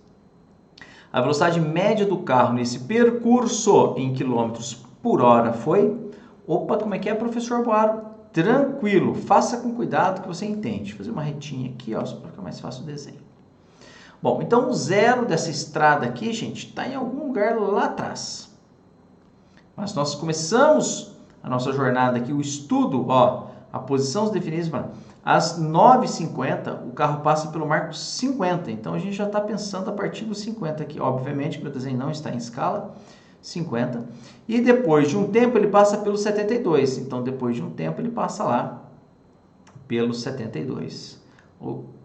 A velocidade média do carro nesse percurso em quilômetros por hora foi... Opa, como é que é, professor Boaro? Tranquilo, faça com cuidado que você entende. Vou fazer uma retinha aqui, ó, só para ficar mais fácil o desenho. Bom, então o zero dessa estrada aqui, gente, está em algum lugar lá atrás. Mas nós começamos a nossa jornada aqui, o estudo, ó, a posição definida, às 9h50 o carro passa pelo marco 50, então a gente já está pensando a partir do 50 aqui. Obviamente que meu desenho não está em escala, 50. E depois de um tempo ele passa pelo 72, então depois de um tempo ele passa lá pelo 72.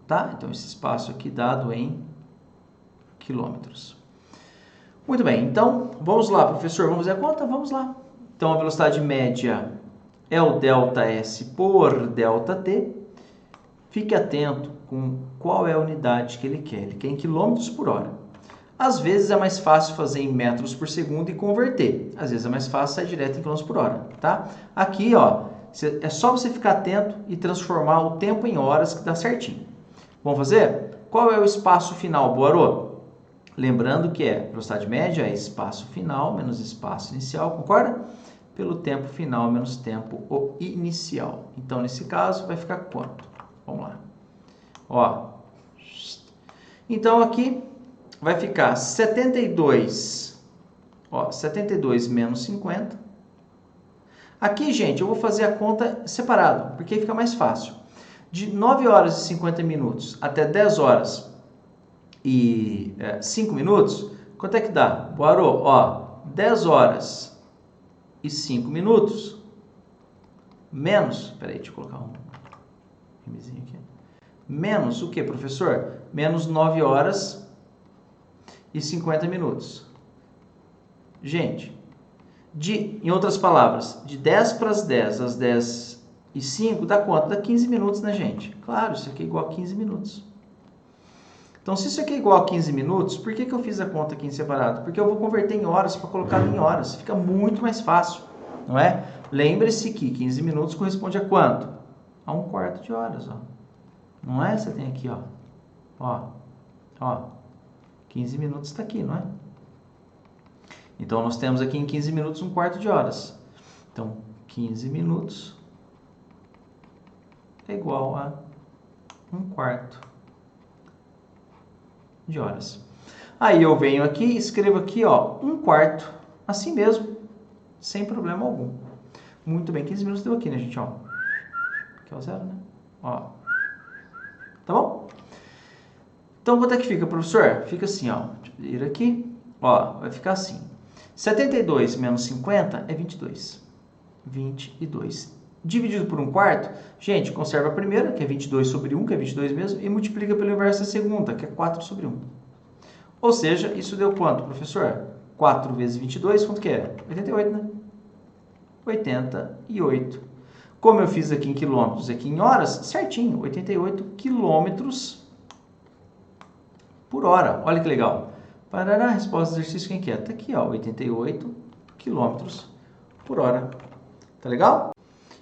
Tá? Então esse espaço aqui dado em quilômetros. Muito bem, então vamos lá, professor, vamos fazer a conta? Vamos lá. Então a velocidade média é o ΔS por ΔT. Fique atento com qual é a unidade que ele quer. Ele quer em quilômetros por hora. Às vezes é mais fácil fazer em metros por segundo e converter. Às vezes é mais fácil sair direto em quilômetros por hora, tá? Aqui, ó, é só você ficar atento e transformar o tempo em horas que dá certinho. Vamos fazer? Qual é o espaço final, Boaro? Lembrando que velocidade média é espaço final menos espaço inicial, concorda? Pelo tempo final menos tempo inicial. Então, nesse caso, vai ficar quanto? Vamos lá. Ó. Então, aqui vai ficar 72. Ó, 72 menos 50. Aqui, gente, eu vou fazer a conta separado, porque aí fica mais fácil. De 9 horas e 50 minutos até 10 horas e 5 minutos, quanto é que dá? Boarô, ó, 10 horas e 5 minutos menos, peraí, deixa eu colocar um rimezinho aqui. Menos o que, professor? Menos 9 horas e 50 minutos. Gente, em outras palavras, de 10 para as 10 às 10 e 5 dá quanto? Dá 15 minutos, né, gente? Claro, isso aqui é igual a 15 minutos. Então, se isso aqui é igual a 15 minutos, por que eu fiz a conta aqui em separado? Porque eu vou converter em horas para colocar em horas. Fica muito mais fácil, não é? Lembre-se que 15 minutos corresponde a quanto? A 1/4 de horas, ó. Não é? Você tem aqui, ó. Ó. 15 minutos está aqui, não é? Então, nós temos aqui em 15 minutos 1/4 de horas. Então, 15 minutos é igual a 1/4 de horas. Aí eu venho aqui e escrevo aqui, ó, 1/4, assim mesmo, sem problema algum. Muito bem, 15 minutos deu aqui, né, gente, ó. Aqui é o zero, né? Ó. Tá bom? Então, quanto é que fica, professor? Fica assim, ó. Deixa eu ir aqui. Ó, vai ficar assim. 72 menos 50 é 22. 22. Dividido por 1/4, gente, conserva a primeira, que é 22 sobre 1, que é 22 mesmo, e multiplica pelo inverso da segunda, que é 4 sobre 1. Ou seja, isso deu quanto, professor? 4 vezes 22, quanto que é? 88, né? 88. Como eu fiz aqui em quilômetros, aqui em horas, certinho, 88 quilômetros por hora. Olha que legal. Parará, resposta do exercício, quem que é? Tá aqui, ó, 88 quilômetros por hora. Tá legal?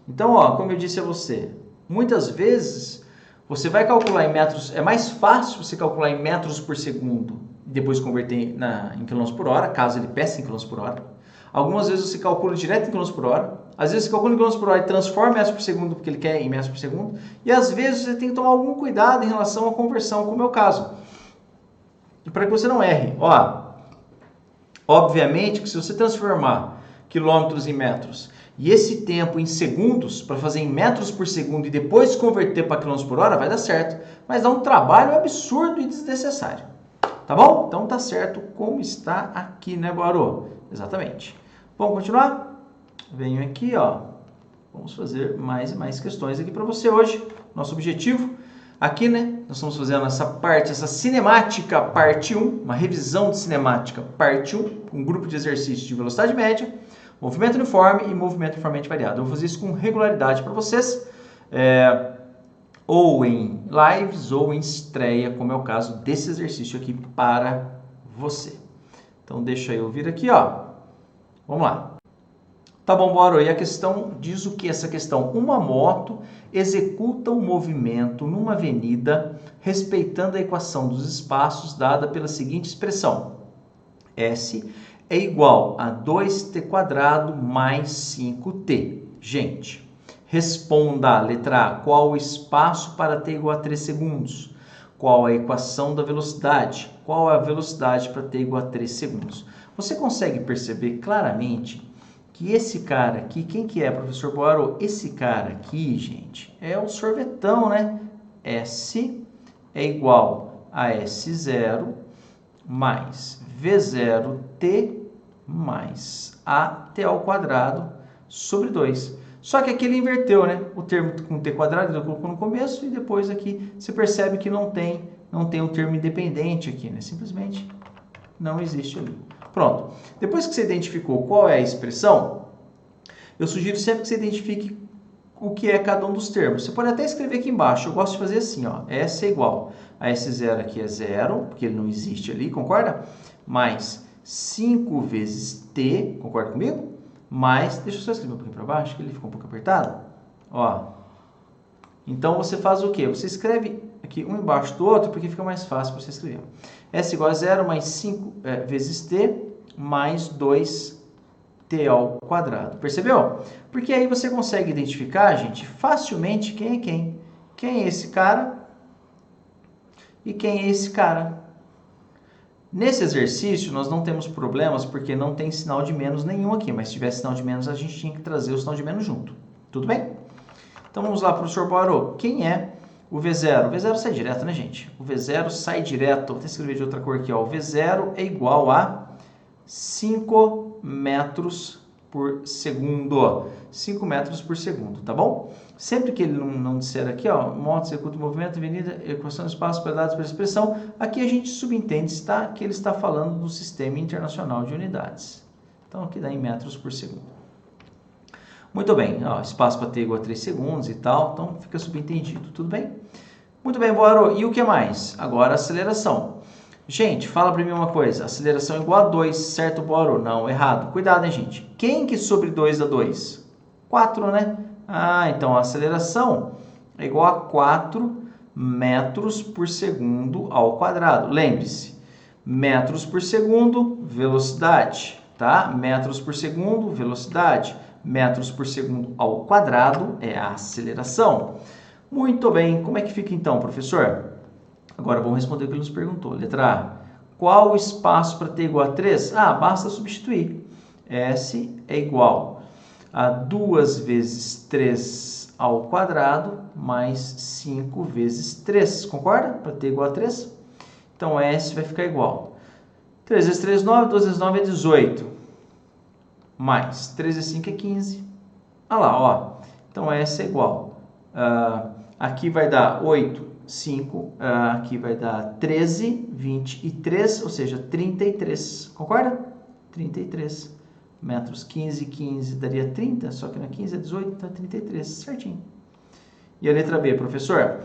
Então, ó, como eu disse a você, muitas vezes você vai calcular em metros, é mais fácil você calcular em metros por segundo e depois converter em quilômetros por hora, caso ele peça em quilômetros por hora. Algumas vezes você calcula direto em quilômetros por hora, às vezes você calcula em quilômetros por hora e transforma em metros por segundo porque ele quer em metros por segundo, e às vezes você tem que tomar algum cuidado em relação à conversão, como é o caso. E para que você não erre, ó, obviamente que se você transformar quilômetros em metros e esse tempo em segundos, para fazer em metros por segundo e depois converter para quilômetros por hora, vai dar certo. Mas dá um trabalho absurdo e desnecessário. Tá bom? Então tá certo como está aqui, né, Boarô? Exatamente. Vamos continuar? Venho aqui, ó. Vamos fazer mais e mais questões aqui para você hoje. Nosso objetivo aqui, né? Nós estamos fazendo essa parte, essa cinemática parte 1, uma revisão de cinemática parte 1, um grupo de exercícios de velocidade média, movimento uniforme e movimento uniformemente variado. Eu vou fazer isso com regularidade para vocês, ou em lives ou em estreia, como é o caso desse exercício aqui para você. Então, deixa eu vir aqui, ó. Vamos lá. Tá bom, bora. E a questão diz o que essa questão? Uma moto executa um movimento numa avenida respeitando a equação dos espaços dada pela seguinte expressão. S é igual a 2t² mais 5t. Gente, responda a letra A. Qual o espaço para t igual a 3 segundos? Qual a equação da velocidade? Qual a velocidade para t igual a 3 segundos? Você consegue perceber claramente que esse cara aqui, quem que é, professor Boaro? Esse cara aqui, gente, é o sorvetão, né? S é igual a S0 mais V0t mais AT² sobre 2. Só que aqui ele inverteu, né? O termo com t quadrado ele colocou no começo e depois aqui você percebe que não tem um termo independente aqui, né? Simplesmente não existe ali. Pronto. Depois que você identificou qual é a expressão, eu sugiro sempre que você identifique o que é cada um dos termos. Você pode até escrever aqui embaixo. Eu gosto de fazer assim, ó. S é igual a S0 aqui é 0, porque ele não existe ali, concorda? Mais 5 vezes t, concorda comigo? Mais, deixa eu só escrever um pouquinho para baixo, que ele ficou um pouco apertado. Ó. Então, você faz o quê? Você escreve aqui um embaixo do outro, porque fica mais fácil para você escrever. S igual a 0 mais 5 vezes t mais 2t ao quadrado. Percebeu? Porque aí você consegue identificar, gente, facilmente quem é quem. Quem é esse cara e quem é esse cara. Nesse exercício, nós não temos problemas porque não tem sinal de menos nenhum aqui, mas se tivesse sinal de menos, a gente tinha que trazer o sinal de menos junto. Tudo bem? Então vamos lá, professor Poirot. Quem é o V0? O V0 sai direto, né, gente? O V0 sai direto. Vou até escrever de outra cor aqui, ó. O V0 é igual a 5 metros por segundo. 5 metros por segundo, tá bom? Sempre que ele não disser aqui, ó, moto, executa o movimento, avenida, equação do espaço, dados para expressão, aqui a gente subentende que ele está falando do Sistema Internacional de Unidades. Então, aqui dá em metros por segundo. Muito bem, ó, espaço para t igual a 3 segundos e tal, então fica subentendido, tudo bem? Muito bem, Poirot, e o que mais? Agora, a aceleração. Gente, fala para mim uma coisa, aceleração é igual a 2, certo, Poirot? Não, errado. Cuidado, hein, gente? Quem que sobre 2 dá 2? 4, né? Ah, então a aceleração é igual a 4 metros por segundo ao quadrado. Lembre-se, metros por segundo, velocidade, tá? Metros por segundo, velocidade. Metros por segundo ao quadrado é a aceleração. Muito bem, como é que fica então, professor? Agora vamos responder o que ele nos perguntou. Letra A. Qual o espaço para t igual a 3? Ah, basta substituir. S é igual a 2 vezes 3 ao quadrado mais 5 vezes 3. Concorda? Para t igual a 3. Então, S vai ficar igual. 3 vezes 3 é 9, 2 vezes 9 é 18. Mais 3 vezes 5 é 15. Olha lá, ó. Então, S é igual. Aqui vai dar 8, 5. Aqui vai dar 13, 23, ou seja, 33. Concorda? 33 metros. 15, 15 daria 30, só que na 15 é 18, então é 33, certinho. E a letra B, professor?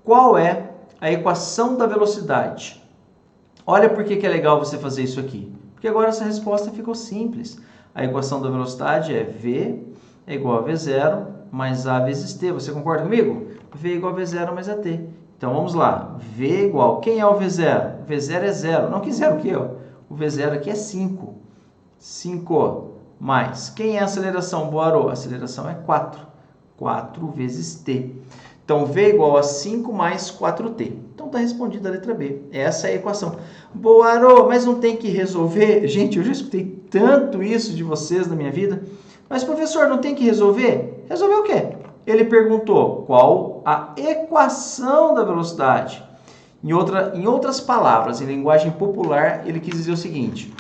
Qual é a equação da velocidade? Olha por que é legal você fazer isso aqui. Porque agora essa resposta ficou simples. A equação da velocidade é V é igual a V0 mais A vezes T. Você concorda comigo? V é igual a V0 mais AT. Então, vamos lá. V é igual... Quem é o V0? O V0 é 0. Não, que 0 aqui, ó. O V0 aqui é 5. 5 mais... Quem é a aceleração, Poirot? A aceleração é 4. 4 vezes T. Então, V é igual a 5 mais 4T. Então, está respondida a letra B. Essa é a equação. Poirot, mas não tem que resolver? Gente, eu já escutei tanto isso de vocês na minha vida. Mas, professor, não tem que resolver? Resolver o quê? Ele perguntou qual a equação da velocidade. Em outras palavras, em linguagem popular, ele quis dizer o seguinte.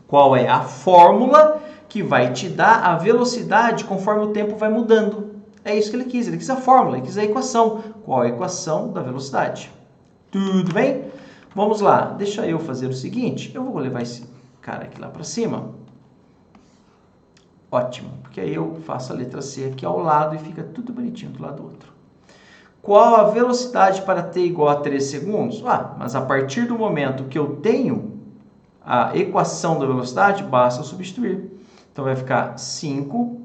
Qual é a fórmula que vai te dar a velocidade conforme o tempo vai mudando? É isso que ele quis a fórmula, ele quis a equação. Qual é a equação da velocidade? Tudo bem? Vamos lá, deixa eu fazer o seguinte, eu vou levar esse cara aqui lá para cima. Ótimo, porque aí eu faço a letra C aqui ao lado e fica tudo bonitinho do lado do outro. Qual a velocidade para t igual a 3 segundos? Ah, mas a partir do momento que eu tenho a equação da velocidade, basta substituir. Então, vai ficar 5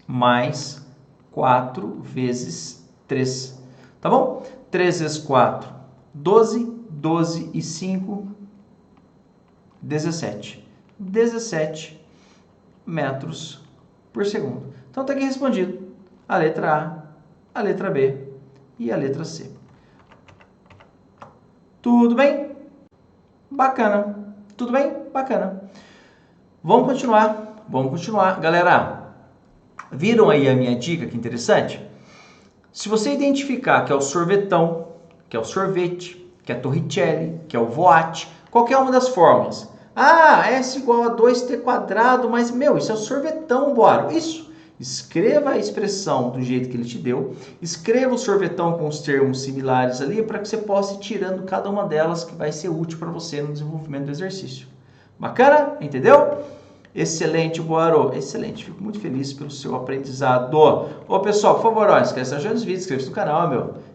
mais 4 vezes 3. Tá bom? 3 vezes 4, 12. 12 e 5, 17. 17 metros por segundo. Então, está aqui respondido a letra A, a letra B e a letra C. Tudo bem? Bacana. Tudo bem? Bacana. Vamos continuar. Galera, viram aí a minha dica? Que interessante? Se você identificar que é o sorvetão, que é o sorvete, que é a torricelli, que é o voate, qualquer uma das fórmulas. Ah, S igual a 2t quadrado, mas, isso é o sorvetão, Poirot. Isso. Escreva a expressão do jeito que ele te deu. Escreva o sorvetão com os termos similares ali para que você possa ir tirando cada uma delas que vai ser útil para você no desenvolvimento do exercício. Bacana? Entendeu? Excelente, Poirot. Excelente. Fico muito feliz pelo seu aprendizado. Ô, pessoal, por favor, não esquece de ajudar os vídeos, inscreva-se no canal,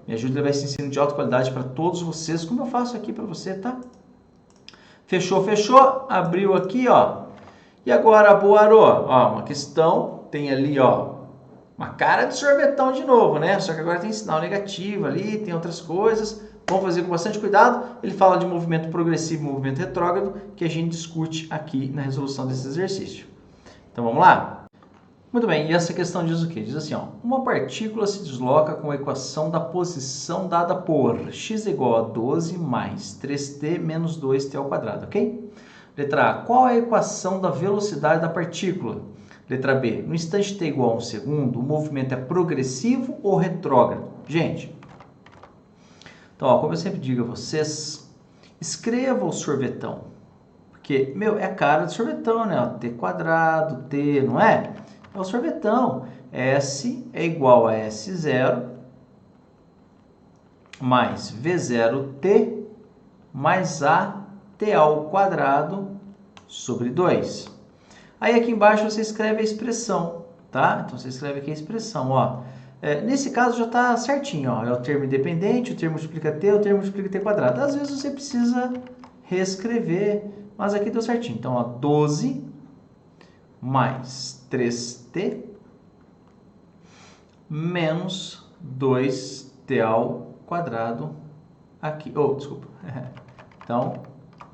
Me ajuda a levar esse ensino de alta qualidade para todos vocês, como eu faço aqui para você, tá? Fechou. Abriu aqui, ó. E agora, Poirot, ó, uma questão, tem ali, ó, Uma cara de sorvetão de novo, né? Só que agora tem sinal negativo ali, tem outras coisas. Vamos fazer com bastante cuidado. Ele fala de movimento progressivo e movimento retrógrado, que a gente discute aqui na resolução desse exercício. Então vamos lá? Muito bem, e essa questão diz o quê? Diz assim, ó, uma partícula se desloca com a equação da posição dada por x igual a 12 mais 3t menos 2t ao quadrado, ok? Letra A, qual é a equação da velocidade da partícula? Letra B, no instante t igual a 1 segundo, o movimento é progressivo ou retrógrado? Gente, então, ó, como eu sempre digo a vocês, escreva o sorvetão, porque, meu, é a cara do sorvetão, né? Ó, t quadrado, t, não é? É o sorvetão. S é igual a S0 mais V0t mais AT ao quadrado sobre 2. Aí aqui embaixo você escreve a expressão, tá? Então você escreve aqui a expressão, ó. Nesse caso já está certinho, ó. É o termo independente, o termo multiplica t, o termo multiplica t quadrado. Às vezes você precisa reescrever, mas aqui deu certinho. Então, ó, 12 mais 3t menos 2t ao quadrado aqui. Oh, desculpa. Então,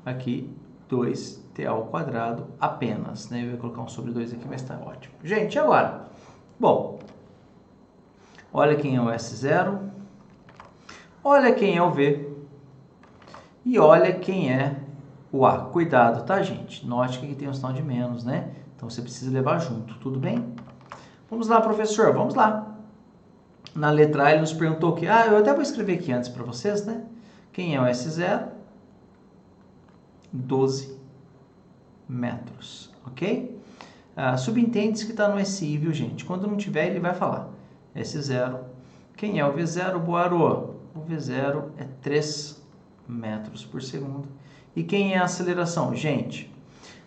aqui 2t ao quadrado apenas, né? Eu ia colocar um sobre 2 aqui, mas está ótimo. Gente, agora? Bom, olha quem é o S0, olha quem é o V e olha quem é o A. Cuidado, tá, gente? Note que aqui tem um sinal de menos, né? Então, você precisa levar junto, tudo bem? Vamos lá, professor, vamos lá. Na letra A, ele nos perguntou o quê? Ah, eu até vou escrever aqui antes para vocês, né? Quem é o S0? 12 metros, ok? Subentende-se que está no SI, viu, gente? Quando não tiver, ele vai falar. S0. Quem é o V0, Boaro? O V0 é 3 metros por segundo. E quem é a aceleração? Gente,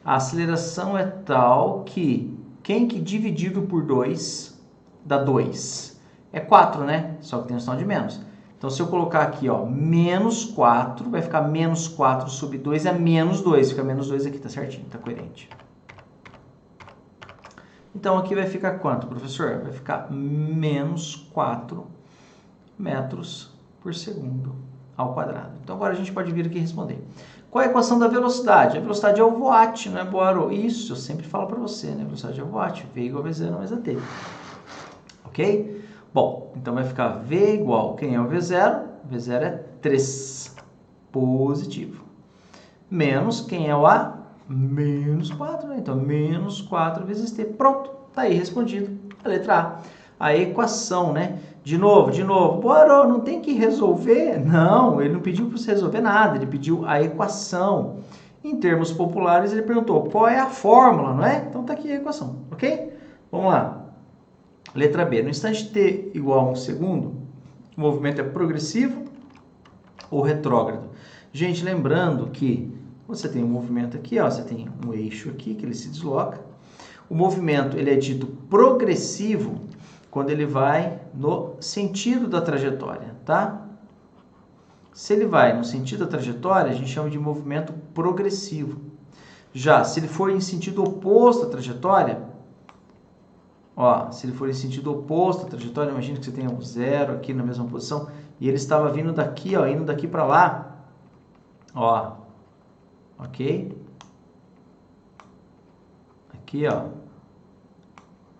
a aceleração é tal que quem que dividido por 2 dá 2? É 4, né? Só que tem um sinal de menos. Então, se eu colocar aqui, ó, menos 4, vai ficar menos 4 sobre 2 é menos 2. Fica menos 2 aqui, tá certinho, tá coerente. Então, aqui vai ficar quanto, professor? Vai ficar menos 4 metros por segundo ao quadrado. Então, agora a gente pode vir aqui e responder. Qual é a equação da velocidade? A velocidade é o voat, não é, Boaro? Isso, eu sempre falo para você, né? A velocidade é o voat. V igual a V0 mais AT. Ok? Bom, então vai ficar V igual, quem é o V0? V0 é 3, positivo. Menos, quem é o A? Menos 4, né? Então, menos 4 vezes T. Pronto, tá aí respondido a letra A. A equação, né? De novo. Boaro, não tem que resolver? Não, ele não pediu para você resolver nada, ele pediu a equação. Em termos populares, ele perguntou qual é a fórmula, não é? Então, tá aqui a equação, ok? Vamos lá. Letra B. No instante t igual a 1 segundo, o movimento é progressivo ou retrógrado? Gente, lembrando que você tem um movimento aqui, ó, você tem um eixo aqui que ele se desloca. O movimento ele é dito progressivo quando ele vai no sentido da trajetória, tá? Se ele vai no sentido da trajetória, a gente chama de movimento progressivo. Já, se ele for em sentido oposto à trajetória, ó, se ele for em sentido oposto à trajetória, imagina que você tem um zero aqui na mesma posição e ele estava vindo daqui, ó, indo daqui para lá, ó, ok? Aqui, ó, tá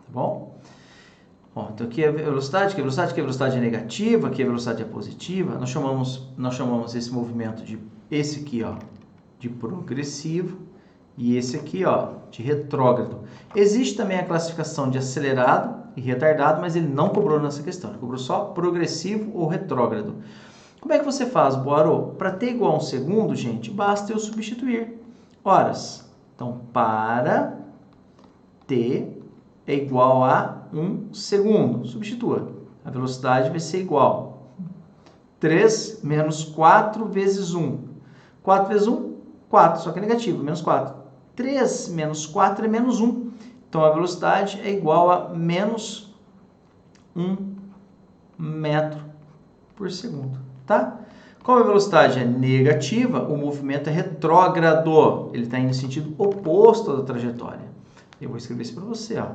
bom? Ó, então aqui é a velocidade, que a velocidade é negativa, aqui a velocidade é positiva. Nós chamamos esse movimento de, esse aqui, ó, de progressivo e esse aqui, ó, de retrógrado. Existe também a classificação de acelerado e retardado, mas ele não cobrou nessa questão, ele cobrou só progressivo ou retrógrado. Como é que você faz, Boaro? Para t igual a 1 segundo, gente, basta eu substituir horas. Então, para t é igual a 1 segundo. Substitua. A velocidade vai ser igual. 3 menos 4 vezes 1. 4 vezes 1, 4, só que é negativo, menos 4. 3 menos 4 é menos 1. Então, a velocidade é igual a menos 1 metro por segundo, tá? Como a velocidade é negativa, o movimento é retrógrado. Ele está indo no sentido oposto da trajetória. Eu vou escrever isso para você, ó.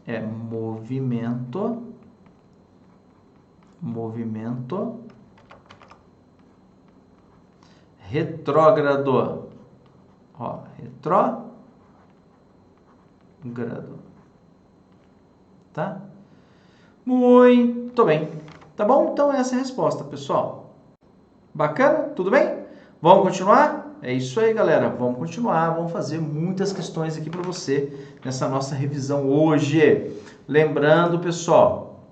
é movimento retrógrado. Ó, retrógrado. Tá? Muito bem. Tá bom? Então essa é a resposta, pessoal. Bacana? Tudo bem? Vamos continuar? É isso aí, galera. Vamos continuar. Vamos fazer muitas questões aqui para você nessa nossa revisão hoje. Lembrando, pessoal,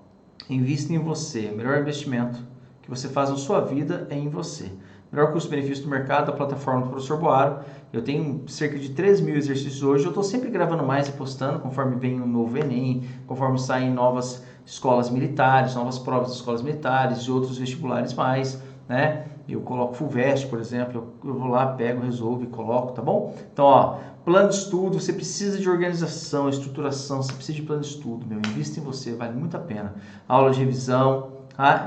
invista em você. O melhor investimento que você faz na sua vida é em você. Melhor custo-benefício do mercado, a plataforma do professor Boaro. Eu tenho cerca de 3.000 exercícios hoje. Eu estou sempre gravando mais e postando conforme vem um novo Enem, conforme saem novas escolas militares, novas provas das escolas militares e outros vestibulares mais, né? Eu coloco FUVEST, por exemplo, eu vou lá, pego, resolvo e coloco, tá bom? Então, ó, plano de estudo, você precisa de organização, estruturação, você precisa de plano de estudo, meu, invista em você, vale muito a pena. Aula de revisão,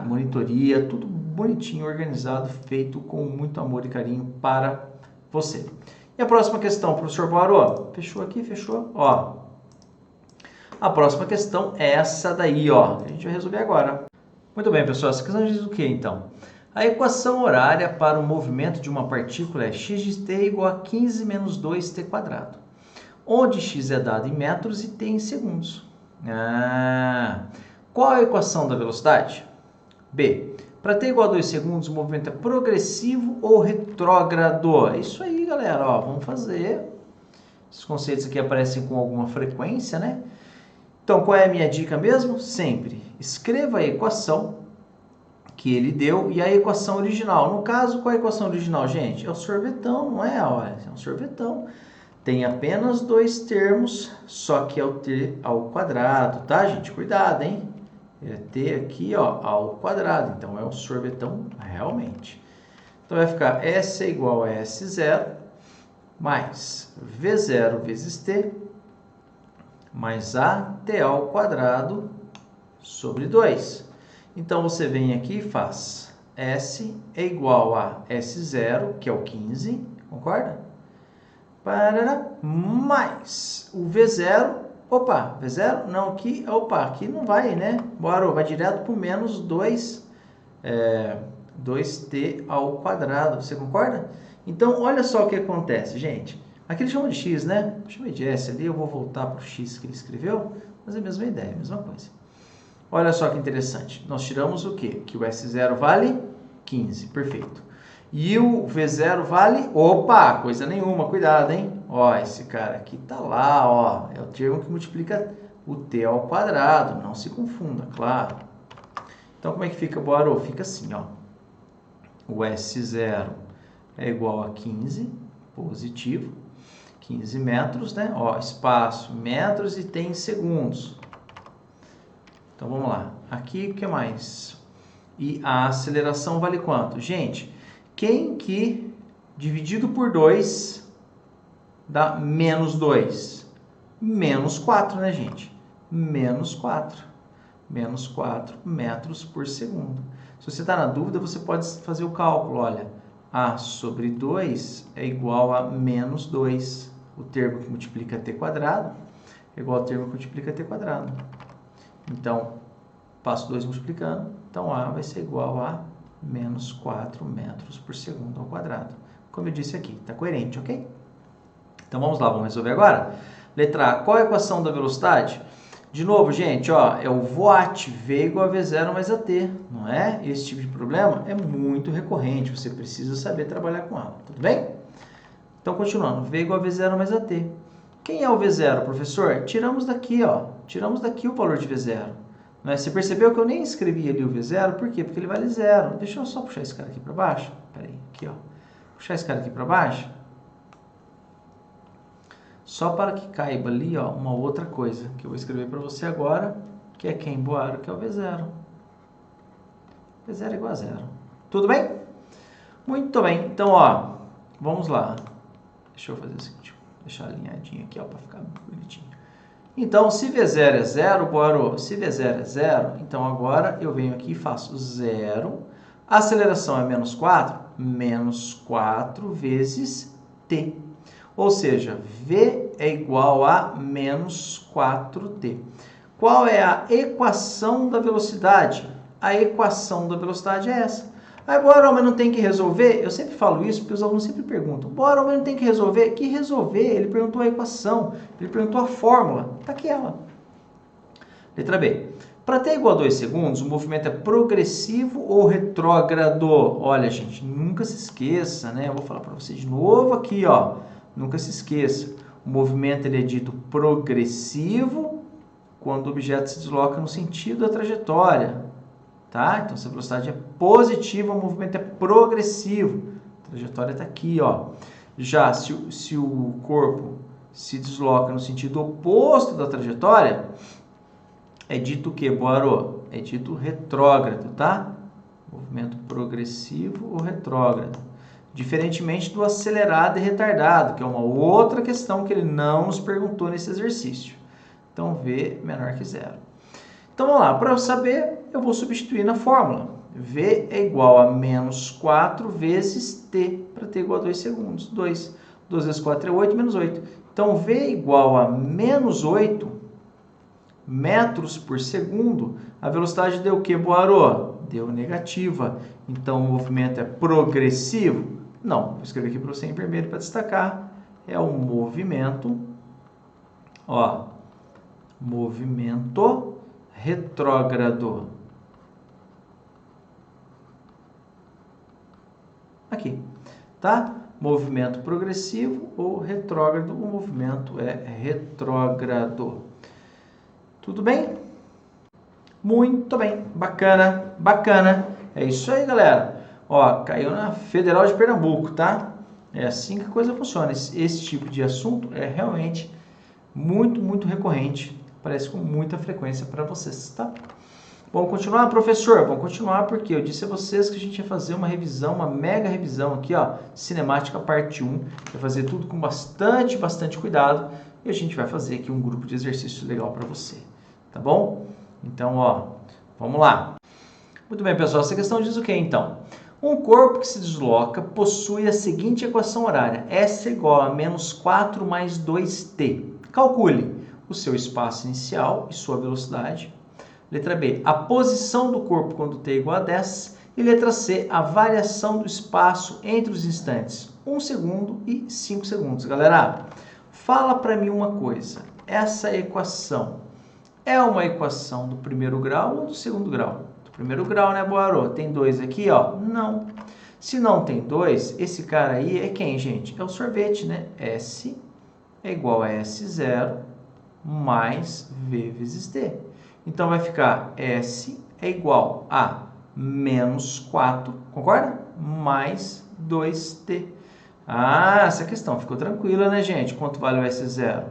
monitoria, tudo bonitinho, organizado, feito com muito amor e carinho para você. E a próxima questão, professor Boaro, fechou aqui, fechou? Ó, a próxima questão é essa daí, ó, a gente vai resolver agora. Muito bem, pessoal, essa questão diz o que, então? A equação horária para o movimento de uma partícula é x de t igual a 15 menos 2t², onde x é dado em metros e t em segundos. Qual a equação da velocidade? B. Para t igual a 2 segundos, o movimento é progressivo ou retrógrado? É isso aí, galera. Ó, vamos fazer. Esses conceitos aqui aparecem com alguma frequência, né? Então, qual é a minha dica mesmo? Sempre escreva a equação que ele deu e a equação original. No caso, qual é a equação original, gente? É o sorvetão, não é? Olha, é um sorvetão. Tem apenas dois termos, só que é o t ao quadrado, tá, gente? Cuidado, hein? É t aqui, ó, ao quadrado. Então, é um sorvetão realmente. Então, vai ficar S é igual a S0 mais V0 vezes t mais a t ao quadrado sobre 2. Então, você vem aqui e faz S é igual a S0, que é o 15, concorda? Mais o V0, opa, V0? Não, aqui, opa, aqui não vai, né? Bora, vai direto para o menos 2t ao quadrado, você concorda? Então, olha só o que acontece, gente. Aqui ele chama de x, né? Eu chamei de S ali, eu vou voltar para o x que ele escreveu, mas é a mesma ideia, a mesma coisa. Olha só que interessante. Nós tiramos o quê? Que o S0 vale 15, perfeito. E o V0 vale, opa, coisa nenhuma, cuidado, hein? Ó, esse cara aqui tá lá, ó, é o termo que multiplica o t ao quadrado, não se confunda, claro. Então, como é que fica, Boaro? Fica assim, ó. O S0 é igual a 15, positivo, 15 metros, né? Ó, espaço, metros e tem segundos. Então, vamos lá. Aqui, o que mais? E a aceleração vale quanto? Gente, quem que dividido por 2 dá menos 2? Menos 4, né, gente? Menos 4. Menos 4 metros por segundo. Se você está na dúvida, você pode fazer o cálculo. Olha, A sobre 2 é igual a menos 2. O termo que multiplica t quadrado é igual ao termo que multiplica t quadrado. Então, passo 2 multiplicando. Então, A vai ser igual a menos 4 metros por segundo ao quadrado. Como eu disse aqui, está coerente, ok? Então, vamos lá, vamos resolver agora? Letra A, qual é a equação da velocidade? De novo, gente, ó, é o VOAT, V igual a V0 mais AT, não é? Esse tipo de problema é muito recorrente, você precisa saber trabalhar com ela, tudo bem? Então, continuando, V igual a V0 mais AT. Quem é o V0, professor? Tiramos daqui, ó, tiramos daqui o valor de V0. Não é? Você percebeu que eu nem escrevi ali o V0, por quê? Porque ele vale 0. Deixa eu só puxar esse cara aqui para baixo. Espera aí, aqui, ó. Puxar esse cara aqui para baixo. Só para que caiba ali, ó, uma outra coisa que eu vou escrever para você agora, que é quem, Boaro, que é o V0. V0 igual a 0. Tudo bem? Muito bem. Então, ó, vamos lá. Deixa eu fazer o seguinte, deixar alinhadinho aqui, ó, para ficar bonitinho. Então, se V0 é 0, Boaro, se V0 é 0, então agora eu venho aqui e faço 0. A aceleração é menos 4 vezes t. Ou seja, V é igual a menos 4t. Qual é a equação da velocidade? A equação da velocidade é essa. Aí, bora, mas não tem que resolver? Eu sempre falo isso porque os alunos sempre perguntam. Bora, mas não tem que resolver? Que resolver? Ele perguntou a equação, ele perguntou a fórmula. Está aqui ela. Letra B. Para t igual a 2 segundos, o movimento é progressivo ou retrógrado? Olha, gente, nunca se esqueça, né? Eu vou falar para você de novo aqui, ó. Nunca se esqueça. O movimento ele é dito progressivo quando o objeto se desloca no sentido da trajetória. Tá? Então, se a velocidade é positiva, o movimento é progressivo. A trajetória está aqui, ó. Já se o corpo se desloca no sentido oposto da trajetória, é dito o quê, Boaro? É dito retrógrado, tá? Movimento progressivo ou retrógrado. Diferentemente do acelerado e retardado, que é uma outra questão que ele não nos perguntou nesse exercício. Então, V menor que zero. Então, vamos lá. Para eu saber, eu vou substituir na fórmula. V é igual a menos 4 vezes T, para T igual a 2 segundos. 2 vezes 4 é 8, menos 8. Então, V é igual a menos 8 metros por segundo. A velocidade deu o que, Boaro? Deu negativa. Então, o movimento é progressivo? Não. Vou escrever aqui para você em vermelho para destacar. É um movimento, ó, movimento retrógrado. Aqui, tá? Movimento progressivo ou retrógrado, o movimento é retrógrado. Tudo bem? Muito bem, bacana, bacana. É isso aí, galera. Ó, caiu na Federal de Pernambuco, tá? É assim que a coisa funciona. Esse tipo de assunto é realmente muito recorrente. Aparece com muita frequência para vocês, tá? Vamos continuar, professor? Vamos continuar porque eu disse a vocês que a gente ia fazer uma revisão, uma mega revisão aqui, ó, cinemática parte 1. Vai fazer tudo com bastante cuidado e a gente vai fazer aqui um grupo de exercícios legal para você, tá bom? Então, ó, vamos lá. Muito bem, pessoal, essa questão diz o que então? Um corpo que se desloca possui a seguinte equação horária. S é igual a menos 4 mais 2t. Calcule o seu espaço inicial e sua velocidade. Letra B, a posição do corpo quando t é igual a 10. E letra C, a variação do espaço entre os instantes 1 segundo e 5 segundos. Galera, fala para mim uma coisa. Essa equação é uma equação do primeiro grau ou do segundo grau? Do primeiro grau, né, Boaro? Tem 2 aqui, ó? Não. Se não tem 2, esse cara aí é quem, gente? É o sorvete, né? S é igual a S0 mais V vezes T. Então, vai ficar S é igual a menos 4, concorda? Mais 2T. Ah, essa questão ficou tranquila, né, gente? Quanto vale o S0?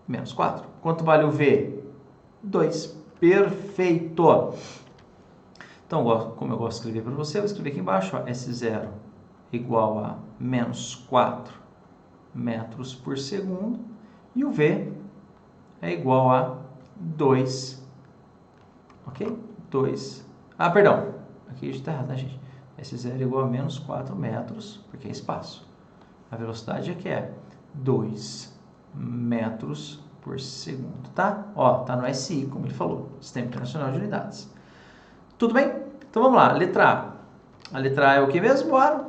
Menos 4. Quanto vale o V? 2. Perfeito. Então, como eu gosto de escrever para você, eu vou escrever aqui embaixo, ó, S0 igual a menos 4 metros por segundo. E o V é igual a 2, ok? 2. Ah, perdão. Aqui está errado, né, gente? S0 é igual a menos 4 metros, porque é espaço. A velocidade aqui é 2 metros por segundo, tá? Ó, tá no SI, como ele falou, Sistema Internacional de Unidades. Tudo bem? Então vamos lá, letra A. A letra A é o que mesmo, Boaro?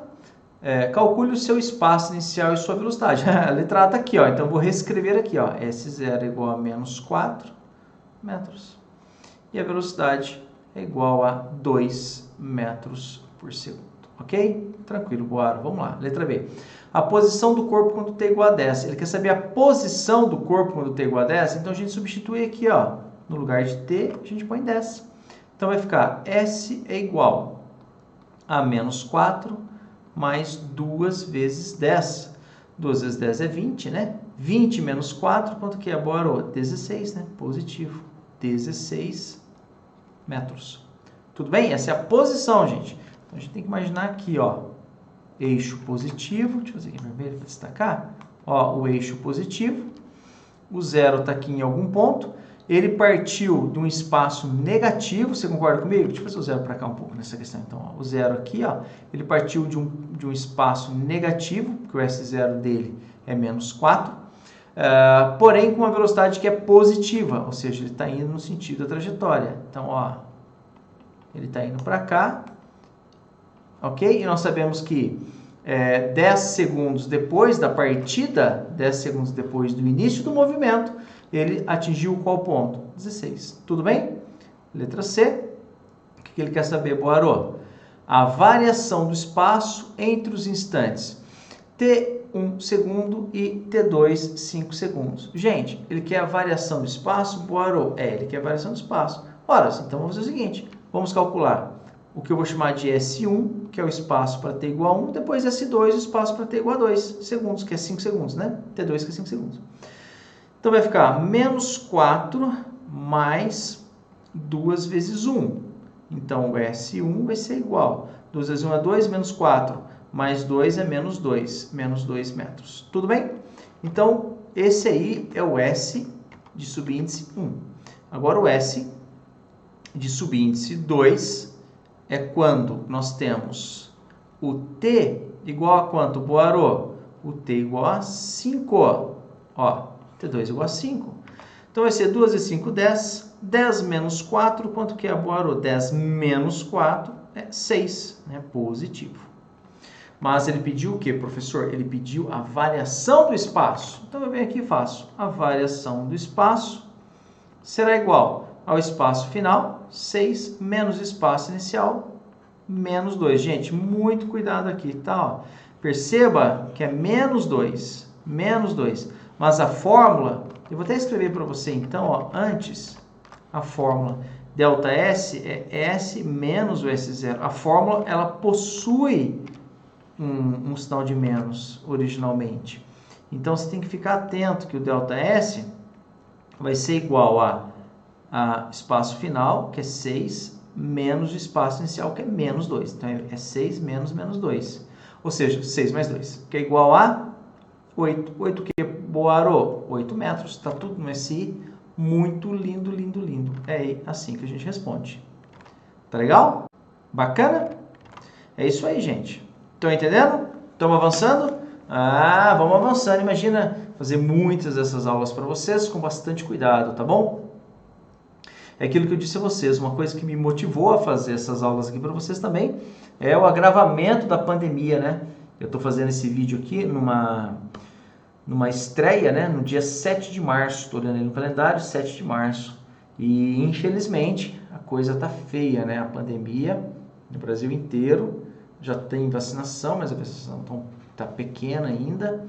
Calcule o seu espaço inicial e sua velocidade. A letra A tá aqui, ó, então eu vou reescrever aqui, ó, S0 é igual a menos 4 metros. E a velocidade é igual a 2 metros por segundo, ok? Tranquilo, Boaro. Vamos lá, letra B. A posição do corpo quando t é igual a 10. Ele quer saber a posição do corpo quando t é igual a 10, então a gente substitui aqui, ó, no lugar de t, a gente põe 10. Então vai ficar S é igual a menos 4 mais 2 vezes 10. 2 vezes 10 é 20, né? 20 menos 4, quanto que é, Boaro? 16, né? Positivo. 16 metros. Tudo bem? Essa é a posição, gente. Então, a gente tem que imaginar aqui, ó, eixo positivo. Deixa eu fazer aqui em vermelho para destacar. Ó, o eixo positivo. O zero está aqui em algum ponto. Ele partiu de um espaço negativo. Você concorda comigo? Deixa eu fazer o zero para cá um pouco nessa questão. Então, ó, o zero aqui, ó, ele partiu de um espaço negativo, porque o S0 dele é menos 4. porém com uma velocidade que é positiva, ou seja, ele está indo no sentido da trajetória. Então, ó, ele está indo para cá, ok? E nós sabemos que 10 segundos depois da partida, 10 segundos depois do início do movimento, ele atingiu qual ponto? 16. Tudo bem? Letra C. O que ele quer saber, Boarô? A variação do espaço entre os instantes T1 segundo e T2 5 segundos. Gente, ele quer a variação do espaço, Boarô? Ele quer a variação do espaço. Ora, então vamos fazer o seguinte, vamos calcular o que eu vou chamar de S1, que é o espaço para t igual a 1, depois S2, o espaço para t igual a 2 segundos, que é 5 segundos, né? T2, que é 5 segundos. Então vai ficar menos 4 mais 2 vezes 1. Então o S1 vai ser igual. 2 vezes 1 é 2, menos 4, mais 2 é menos 2 metros. Tudo bem? Então esse aí é o S de subíndice 1. Agora o S de subíndice 2 é quando nós temos o T igual a quanto, Boarô? O T igual a 5, ó, T2 igual a 5. Então vai ser 2 vezes 5, 10. 10 menos 4, quanto que é, Boarô? 10 menos 4 é 6, né? Positivo. Mas ele pediu o que, professor? Ele pediu a variação do espaço. Então eu venho aqui e faço a variação do espaço será igual ao espaço final, 6, menos espaço inicial, menos 2. Gente, muito cuidado aqui, tá? Ó, perceba que é menos 2, mas a fórmula, eu vou até escrever para você então, ó, antes, a fórmula ΔS é S menos o S0. A fórmula, ela possui um sinal de menos originalmente. Então, você tem que ficar atento que o ΔS vai ser igual a espaço final, que é 6, menos o espaço inicial, que é menos 2. Então, é 6 menos 2. Ou seja, 6 mais 2, que é igual a 8. 8 que, Boarô? 8 metros. Está tudo no SI. Muito lindo, lindo, lindo. É assim que a gente responde. Tá legal? Bacana? É isso aí, gente. Estão entendendo? Estamos avançando? Vamos avançando. Imagina fazer muitas dessas aulas para vocês com bastante cuidado, tá bom? É aquilo que eu disse a vocês, uma coisa que me motivou a fazer essas aulas aqui para vocês também é o agravamento da pandemia, né? Eu estou fazendo esse vídeo aqui numa estreia, né? No dia 7 de março, estou olhando aí no calendário, 7 de março. E infelizmente a coisa tá feia, né? A pandemia no Brasil inteiro já tem vacinação, mas a vacinação tá pequena ainda.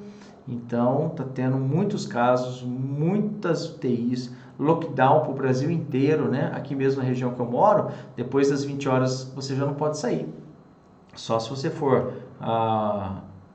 Então tá tendo muitos casos, muitas UTIs, lockdown para o Brasil inteiro, né? Aqui mesmo na região que eu moro, depois das 20 horas você já não pode sair. Só se você for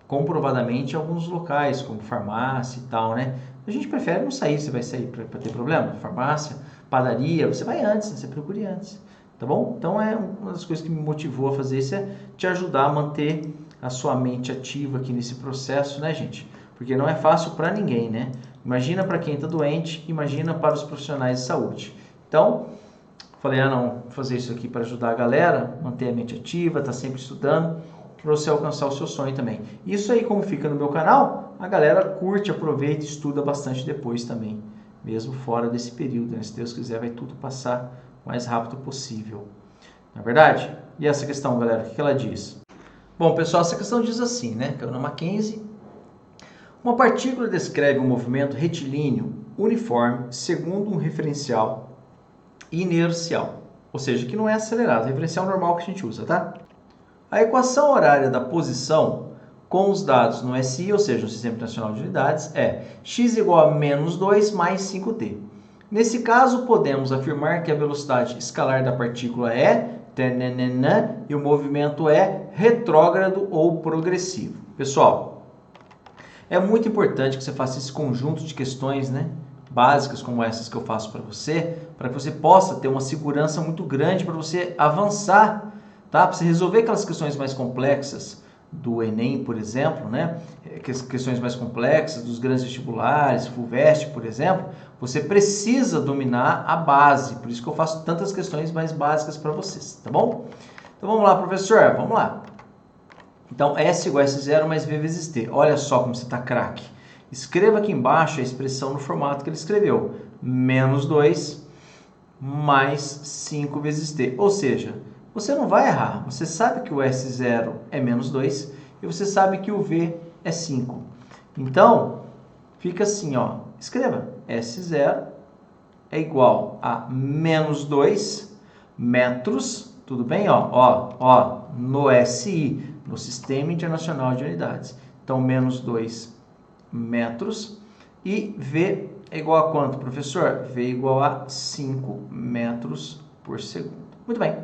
comprovadamente em alguns locais, como farmácia e tal, né? A gente prefere não sair, você vai sair para ter problema? Farmácia, padaria, você vai antes, você procure antes, tá bom? Então é uma das coisas que me motivou a fazer isso, é te ajudar a manter a sua mente ativa aqui nesse processo, né, gente? Porque não é fácil para ninguém, né? Imagina para quem está doente, imagina para os profissionais de saúde. Então, falei, não, vou fazer isso aqui para ajudar a galera, manter a mente ativa, tá sempre estudando, para você alcançar o seu sonho também. Isso aí, como fica no meu canal, a galera curte, aproveita e estuda bastante depois também, mesmo fora desse período, né? Se Deus quiser, vai tudo passar o mais rápido possível. Não é verdade? E essa questão, galera, o que ela diz? Bom, pessoal, essa questão diz assim, né? Caiu na Mackenzie. Uma partícula descreve um movimento retilíneo uniforme segundo um referencial inercial, ou seja, que não é acelerado, referencial normal que a gente usa, tá? A equação horária da posição com os dados no SI, ou seja, no Sistema Internacional de Unidades, é x igual a menos 2 mais 5t. Nesse caso, podemos afirmar que a velocidade escalar da partícula é e o movimento é retrógrado ou progressivo. Pessoal, é muito importante que você faça esse conjunto de questões, né, básicas como essas que eu faço para que você possa ter uma segurança muito grande para você avançar, tá? Para você resolver aquelas questões mais complexas do Enem, por exemplo, né? Questões mais complexas dos grandes vestibulares, FUVEST, por exemplo, você precisa dominar a base. Por isso que eu faço tantas questões mais básicas para vocês, tá bom? Então vamos lá, professor, vamos lá. Então, S igual a S0 mais V vezes T. Olha só como você está craque. Escreva aqui embaixo a expressão no formato que ele escreveu. Menos 2 mais 5 vezes t. Ou seja, você não vai errar. Você sabe que o S0 é menos 2 e você sabe que o V é 5. Então, fica assim, ó. Escreva. S0 é igual a menos 2 metros. Tudo bem? Ó, no SI, no Sistema Internacional de Unidades. Então, menos 2 metros. E V é igual a quanto, professor? V é igual a 5 metros por segundo. Muito bem.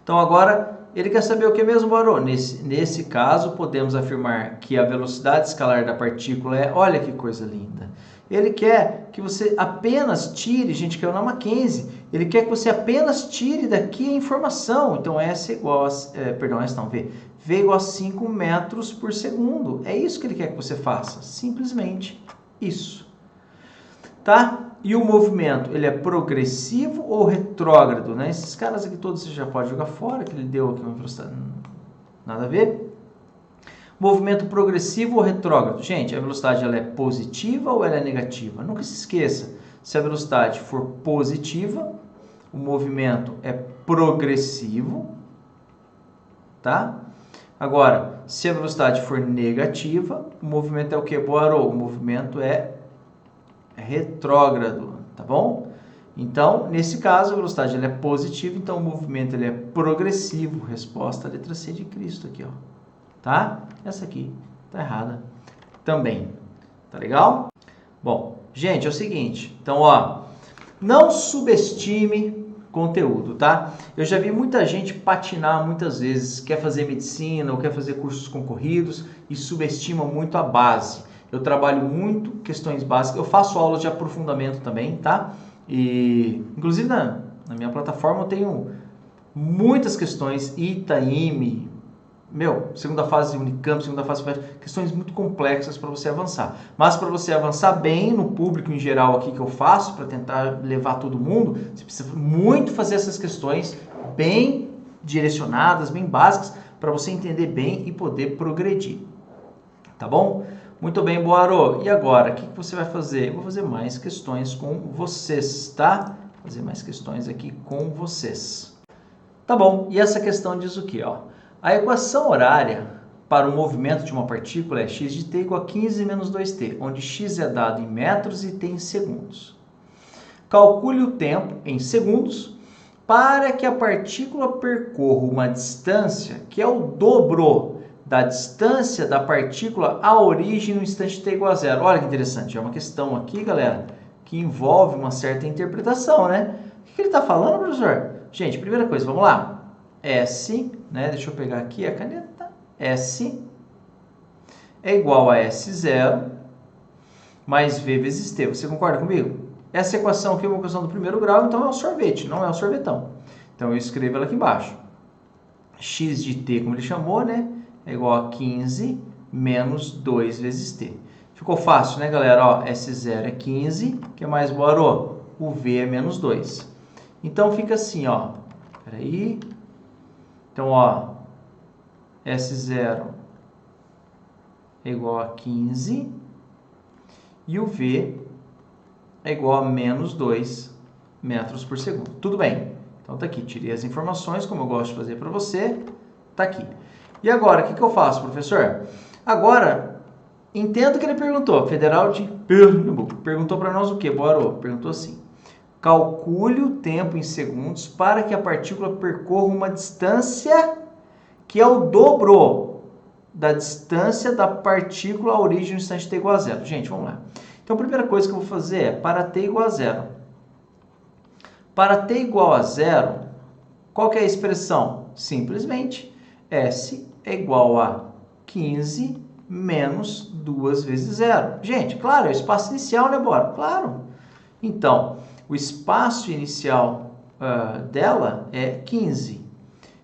Então, agora, ele quer saber o que mesmo, Barô? Nesse caso, podemos afirmar que a velocidade escalar da partícula é... Olha que coisa linda. Ele quer que você apenas tire... Gente, caiu na Mackenzie. Ele quer que você apenas tire daqui a informação. Então, S é igual a... V. V é igual a 5 metros por segundo. É isso que ele quer que você faça. Simplesmente isso. Tá? E o movimento, ele é progressivo ou retrógrado, né? Esses caras aqui todos você já pode jogar fora, que ele deu aqui uma velocidade, nada a ver. Movimento progressivo ou retrógrado? Gente, a velocidade ela é positiva ou ela é negativa? Nunca se esqueça, se a velocidade for positiva, o movimento é progressivo, tá? Agora, se a velocidade for negativa, o movimento é o que, Boarô? O movimento é retrógrado, tá bom? Então, nesse caso, a velocidade ela é positiva, então o movimento ele é progressivo. Resposta, letra C de Cristo aqui, ó. Tá? Essa aqui tá errada também. Tá legal? Bom, gente, é o seguinte. Então, ó, não subestime conteúdo, tá? Eu já vi muita gente patinar muitas vezes, quer fazer medicina ou quer fazer cursos concorridos e subestima muito a base. Eu trabalho muito questões básicas, eu faço aulas de aprofundamento também, tá? E, inclusive, na minha plataforma eu tenho muitas questões, ITA, IME, segunda fase Unicamp, segunda fase, questões muito complexas para você avançar. Mas para você avançar bem no público em geral aqui que eu faço, para tentar levar todo mundo, você precisa muito fazer essas questões bem direcionadas, bem básicas, para você entender bem e poder progredir. Tá bom? Muito bem, Boarô. E agora, o que você vai fazer? Eu vou fazer mais questões com vocês, tá? Fazer mais questões aqui com vocês. Tá bom, e essa questão diz o quê? Ó? A equação horária para o movimento de uma partícula é x de t igual a 15 menos 2t, onde x é dado em metros e t em segundos. Calcule o tempo em segundos para que a partícula percorra uma distância que é o dobro da distância da partícula à origem no instante t igual a zero. Olha que interessante, é uma questão aqui, galera, que envolve uma certa interpretação, né? O que ele está falando, professor? Gente, primeira coisa, vamos lá. S, né? Deixa eu pegar aqui a caneta. S é igual a S0 mais V vezes T. Você concorda comigo? Essa equação aqui é uma equação do primeiro grau, então é um sorvete, não é um sorvetão. Então eu escrevo ela aqui embaixo. X de T, como ele chamou, né? É igual a 15 menos 2 vezes t. Ficou fácil, né, galera? Ó, S0 é 15, que é mais Boarô? O V é menos 2. Então, fica assim, ó. Peraí. Então, ó, S0 é igual a 15 e o V é igual a menos 2 metros por segundo. Tudo bem. Então, tá aqui. Tirei as informações, como eu gosto de fazer para você. Tá aqui. E agora, o que eu faço, professor? Agora, entendo que ele perguntou. Federal de Pernambuco. Perguntou para nós o quê, Boarô? Perguntou assim. Calcule o tempo em segundos para que a partícula percorra uma distância que é o dobro da distância da partícula à origem no instante t igual a zero. Gente, vamos lá. Então, a primeira coisa que eu vou fazer é para t igual a zero. Para t igual a zero, qual que é a expressão? Simplesmente, S é igual a 15 menos 2 vezes zero. Gente, claro, é o espaço inicial, né, Bora? Claro. Então, o espaço inicial dela é 15.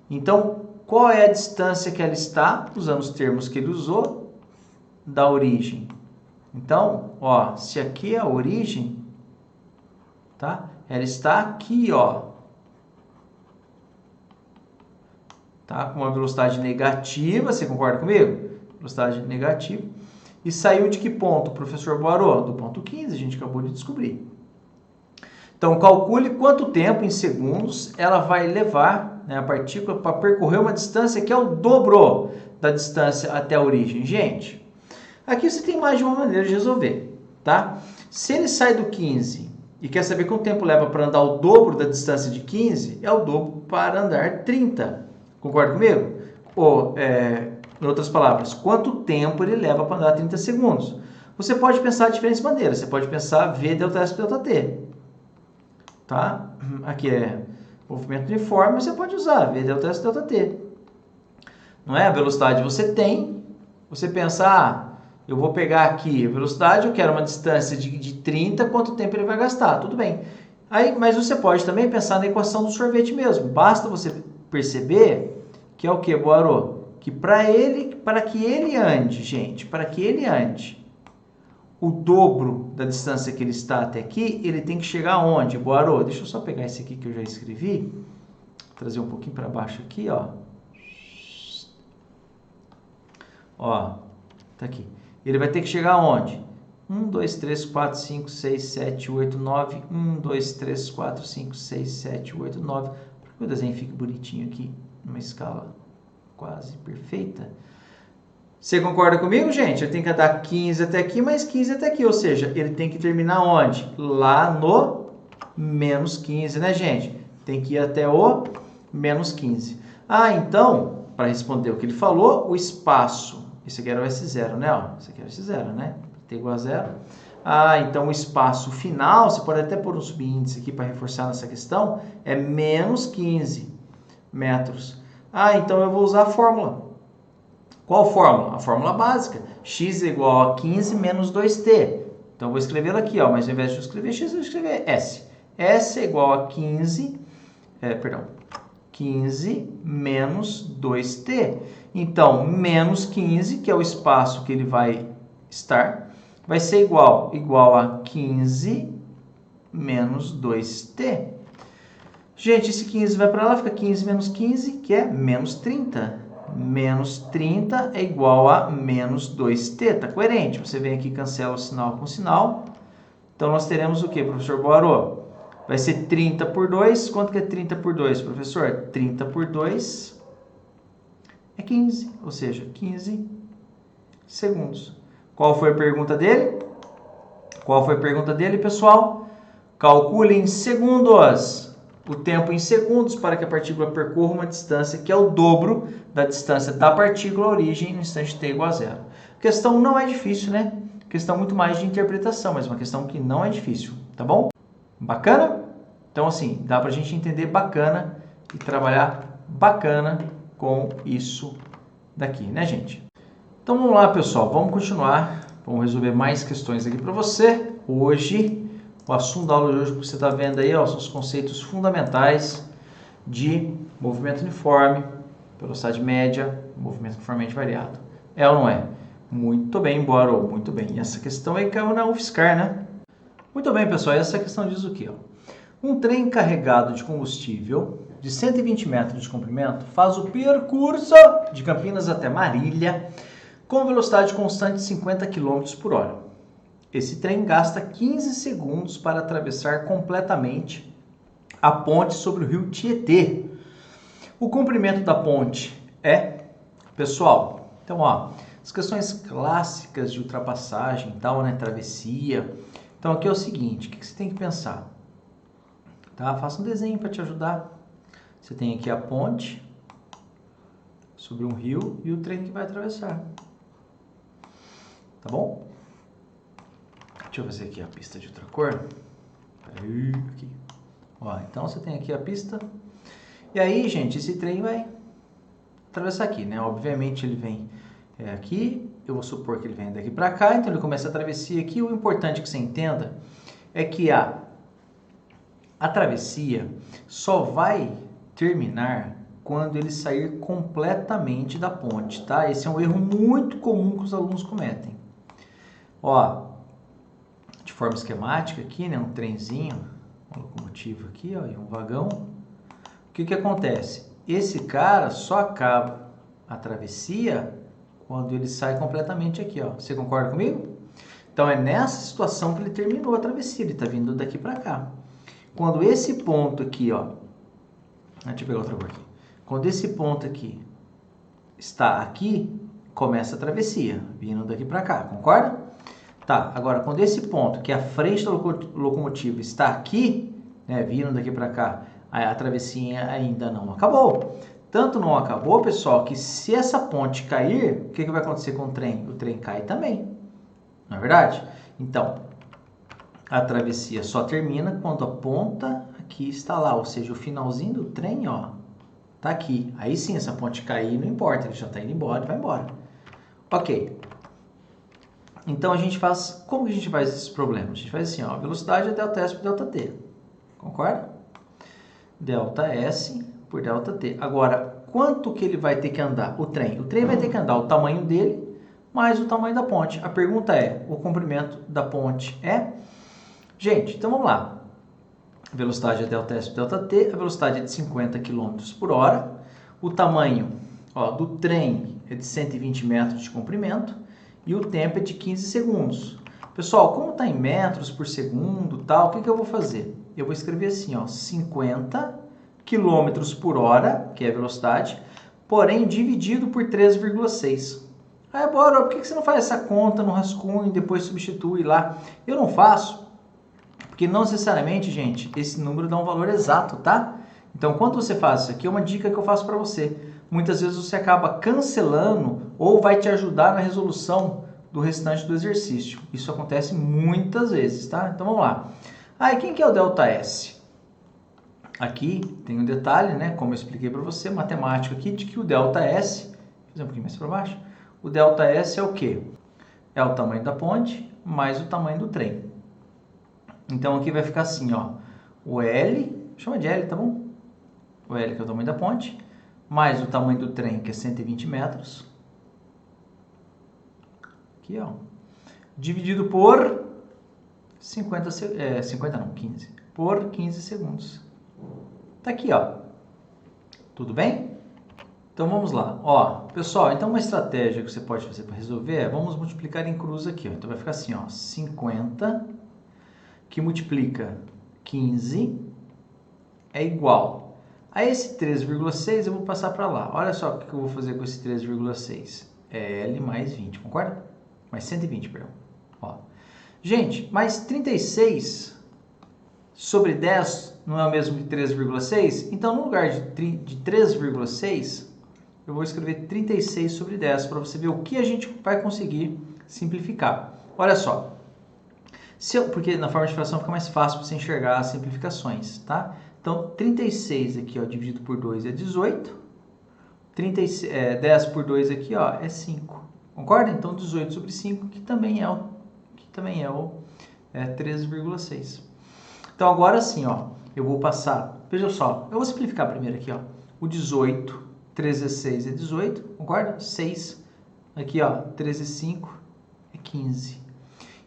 Então, qual é a distância que ela está, usando os termos que ele usou, da origem? Então, ó, se aqui é a origem, tá? Ela está aqui, ó. Tá? Com uma velocidade negativa, você concorda comigo? Velocidade negativa. E saiu de que ponto, professor Boarô? Do ponto 15, a gente acabou de descobrir. Então, calcule quanto tempo em segundos ela vai levar, né, a partícula para percorrer uma distância que é o dobro da distância até a origem. Gente, aqui você tem mais de uma maneira de resolver, tá? Se ele sai do 15 e quer saber quanto tempo leva para andar o dobro da distância de 15, é o dobro para andar 30. Concorda comigo? Ou, em outras palavras, quanto tempo ele leva para andar 30 segundos? Você pode pensar de diferentes maneiras. Você pode pensar V delta S delta T. Tá? Aqui é movimento uniforme, você pode usar V delta S delta T. Não é? A velocidade você tem, você pensa, eu vou pegar aqui a velocidade, eu quero uma distância de 30, quanto tempo ele vai gastar? Tudo bem. Aí, mas você pode também pensar na equação do sorvete mesmo. Basta você perceber que é o que, Boarô? Que para que ele ande, gente, para que ele ande o dobro da distância que ele está até aqui, ele tem que chegar aonde, Boarô? Deixa eu só pegar esse aqui que eu já escrevi, trazer um pouquinho para baixo aqui, ó. Ó, tá aqui. Ele vai ter que chegar aonde? 1, 2, 3, 4, 5, 6, 7, 8, 9. 1, 2, 3, 4, 5, 6, 7, 8, 9. Para que o desenho fique bonitinho aqui, numa escala quase perfeita. Você concorda comigo, gente? Ele tem que andar 15 até aqui, mais 15 até aqui. Ou seja, ele tem que terminar onde? Lá no menos 15, né, gente? Tem que ir até o menos 15. Então, para responder o que ele falou, o espaço... Esse aqui era o S0, né? Ó, esse aqui era o S0, né? T igual a 0. Então o espaço final, você pode até pôr um subíndice aqui para reforçar nessa questão, é menos 15 metros. Então eu vou usar a fórmula. Qual fórmula? A fórmula básica. X é igual a 15 menos 2t. Então, eu vou escrevê-la aqui, ó, mas ao invés de eu escrever x, eu vou escrever S. S é igual a 15 menos 2t. Então, menos 15, que é o espaço que ele vai estar, vai ser igual a 15 menos 2t. Gente, esse 15 vai para lá, fica 15 menos 15, que é menos 30. Menos 30 é igual a menos 2t, tá coerente? Você vem aqui e cancela o sinal com sinal. Então, nós teremos o que, professor Boarô? Vai ser 30 por 2. Quanto que é 30 por 2, professor? 30 por 2 é 15, ou seja, 15 segundos. Qual foi a pergunta dele? Pessoal? Calcule em segundos o tempo em segundos para que a partícula percorra uma distância que é o dobro da distância da partícula à origem no instante t igual a 0. A questão não é difícil, né? Questão muito mais de interpretação, mas uma questão que não é difícil, tá bom? Bacana? Então, assim, dá pra gente entender bacana e trabalhar bacana com isso daqui, né, gente? Então, vamos lá, pessoal. Vamos continuar. Vamos resolver mais questões aqui para você. Hoje, o assunto da aula de hoje que você está vendo aí, ó, são os conceitos fundamentais de movimento uniforme, velocidade média, movimento uniformemente variado. É ou não é? Muito bem, Boarô, muito bem. E essa questão aí caiu na UFSCar, né? Muito bem, pessoal. E essa questão diz o quê? Ó? Um trem carregado de combustível de 120 metros de comprimento faz o percurso de Campinas até Marília com velocidade constante de 50 km por hora. Esse trem gasta 15 segundos para atravessar completamente a ponte sobre o rio Tietê. O comprimento da ponte é... Pessoal, então, ó, as questões clássicas de ultrapassagem, tal, né, travessia. Então, aqui é o seguinte, o que você tem que pensar? Tá? Faça um desenho para te ajudar. Você tem aqui a ponte sobre um rio e o trem que vai atravessar. Tá bom? Deixa eu fazer aqui a pista de outra cor. Aqui. Ó, então você tem aqui a pista. E aí, gente, esse trem vai atravessar aqui, né? Obviamente ele vem aqui. Eu vou supor que ele vem daqui para cá. Então ele começa a travessia aqui. O importante que você entenda é que a travessia só vai terminar quando ele sair completamente da ponte, tá? Esse é um erro muito comum que os alunos cometem. Ó, de forma esquemática aqui, né? Um trenzinho, uma locomotiva aqui, ó, e um vagão. O que que acontece? Esse cara só acaba a travessia quando ele sai completamente aqui, ó. Você concorda comigo? Então é nessa situação que ele terminou a travessia, ele está vindo daqui para cá. Quando esse ponto aqui, ó, deixa eu pegar outra cor aqui. Quando esse ponto aqui está aqui, começa a travessia, vindo daqui para cá, concorda? Tá, agora quando esse ponto, que é a frente da locomotiva, está aqui, né, vindo daqui para cá, a travessia ainda não acabou. Tanto não acabou, pessoal, que se essa ponte cair, o que vai acontecer com o trem? O trem cai também, não é verdade? Então, a travessia só termina quando a ponta aqui está lá, ou seja, o finalzinho do trem, ó, tá aqui. Aí sim, essa ponte cair, não importa, ele já está indo embora, ele vai embora. Ok. Então a gente faz, como que a gente faz esses problemas? A gente faz assim, ó, velocidade é ΔS por ΔT, concorda? ΔS por ΔT. Agora, quanto que ele vai ter que andar? O trem vai ter que andar o tamanho dele mais o tamanho da ponte. A pergunta é, o comprimento da ponte é? Gente, então vamos lá. A velocidade é ΔS por ΔT, a velocidade é de 50 km por hora. O tamanho, ó, do trem é de 120 metros de comprimento e o tempo é de 15 segundos. Pessoal, como está em metros por segundo, tal, o que eu vou fazer? Eu vou escrever assim, ó, 50 km por hora, que é a velocidade, porém dividido por 3,6. Aí, bora, por que você não faz essa conta no rascunho e depois substitui lá? Eu não faço, porque não necessariamente, gente, esse número dá um valor exato, tá? Então, quando você faz isso aqui, é uma dica que eu faço para você. Muitas vezes você acaba cancelando ou vai te ajudar na resolução do restante do exercício. Isso acontece muitas vezes, tá? Então, vamos lá. Aí, quem que é o ΔS? Aqui tem um detalhe, né? Como eu expliquei para você, matemático aqui, de que o ΔS, vou fazer um pouquinho mais para baixo, o ΔS é o quê? É o tamanho da ponte mais o tamanho do trem. Então, aqui vai ficar assim, ó, o L, chama de L, tá bom? O L, que é o tamanho da ponte, mais o tamanho do trem, que é 120 metros. Aqui, ó. Dividido por 15. Por 15 segundos. Tá aqui, ó. Tudo bem? Então, vamos lá. Ó, pessoal, então uma estratégia que você pode fazer para resolver é, vamos multiplicar em cruz aqui, ó. Então, vai ficar assim, ó, 50 que multiplica 15 é igual a esse 3,6, eu vou passar para lá. Olha só o que eu vou fazer com esse 3,6. É L mais 20, concorda? Mais 120, perdão. Ó. Gente, mais 36 sobre 10 não é o mesmo que 3,6? Então, no lugar de 3,6, eu vou escrever 36 sobre 10 para você ver o que a gente vai conseguir simplificar. Olha só. Porque na forma de fração fica mais fácil para você enxergar as simplificações, tá? Então, 36 aqui, ó, dividido por 2 é 18. 10 por 2 aqui, ó, é 5. Concorda? Então, 18 sobre 5, que também é o 3,6. Então, agora sim, ó, eu vou passar... Veja só, eu vou simplificar primeiro aqui, ó. O 18, 3 vezes 6 é 18, concorda? 6. Aqui, ó, 3 vezes 5 é 15.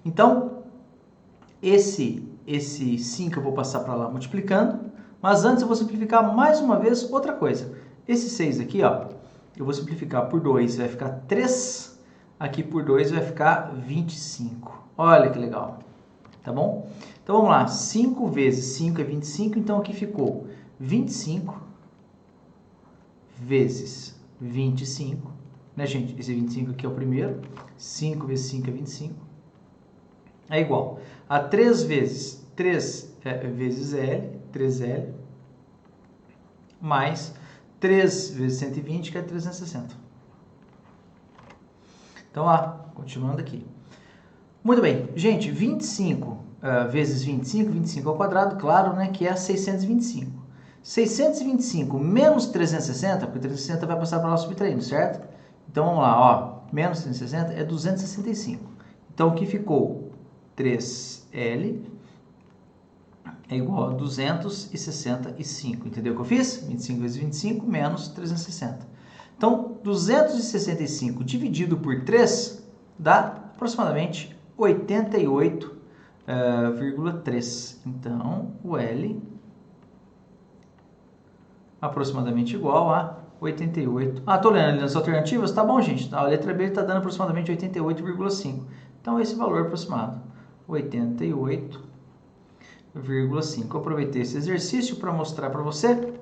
Então, esse 5 eu vou passar para lá multiplicando, mas antes eu vou simplificar mais uma vez outra coisa. Esse 6 aqui, ó, eu vou simplificar por 2, vai ficar 3, aqui por 2 vai ficar 25. Olha que legal, tá bom? Então vamos lá, 5 vezes 5 é 25, então aqui ficou 25 vezes 25, né, gente? Esse 25 aqui é o primeiro, 5 vezes 5 é 25. É igual a 3 vezes 3 vezes L, 3L, mais 3 vezes 120, que é 360. Então, continuando aqui. Muito bem, gente, 25 vezes 25, 25 ao quadrado, claro, né, que é 625. 625 menos 360, porque 360 vai passar para lá subtraindo, certo? Então, vamos lá, ó, menos 360 é 265. Então, o que ficou? 3L é igual a 265. Entendeu o que eu fiz? 25 vezes 25 menos 360. Então, 265 dividido por 3 dá aproximadamente 88,3. Então, o L aproximadamente igual a 88. Ah, tô lendo ali nas alternativas? Tá bom, gente. A letra B está dando aproximadamente 88,5. Então, esse valor aproximado. 88,5. Eu aproveitei esse exercício para mostrar para você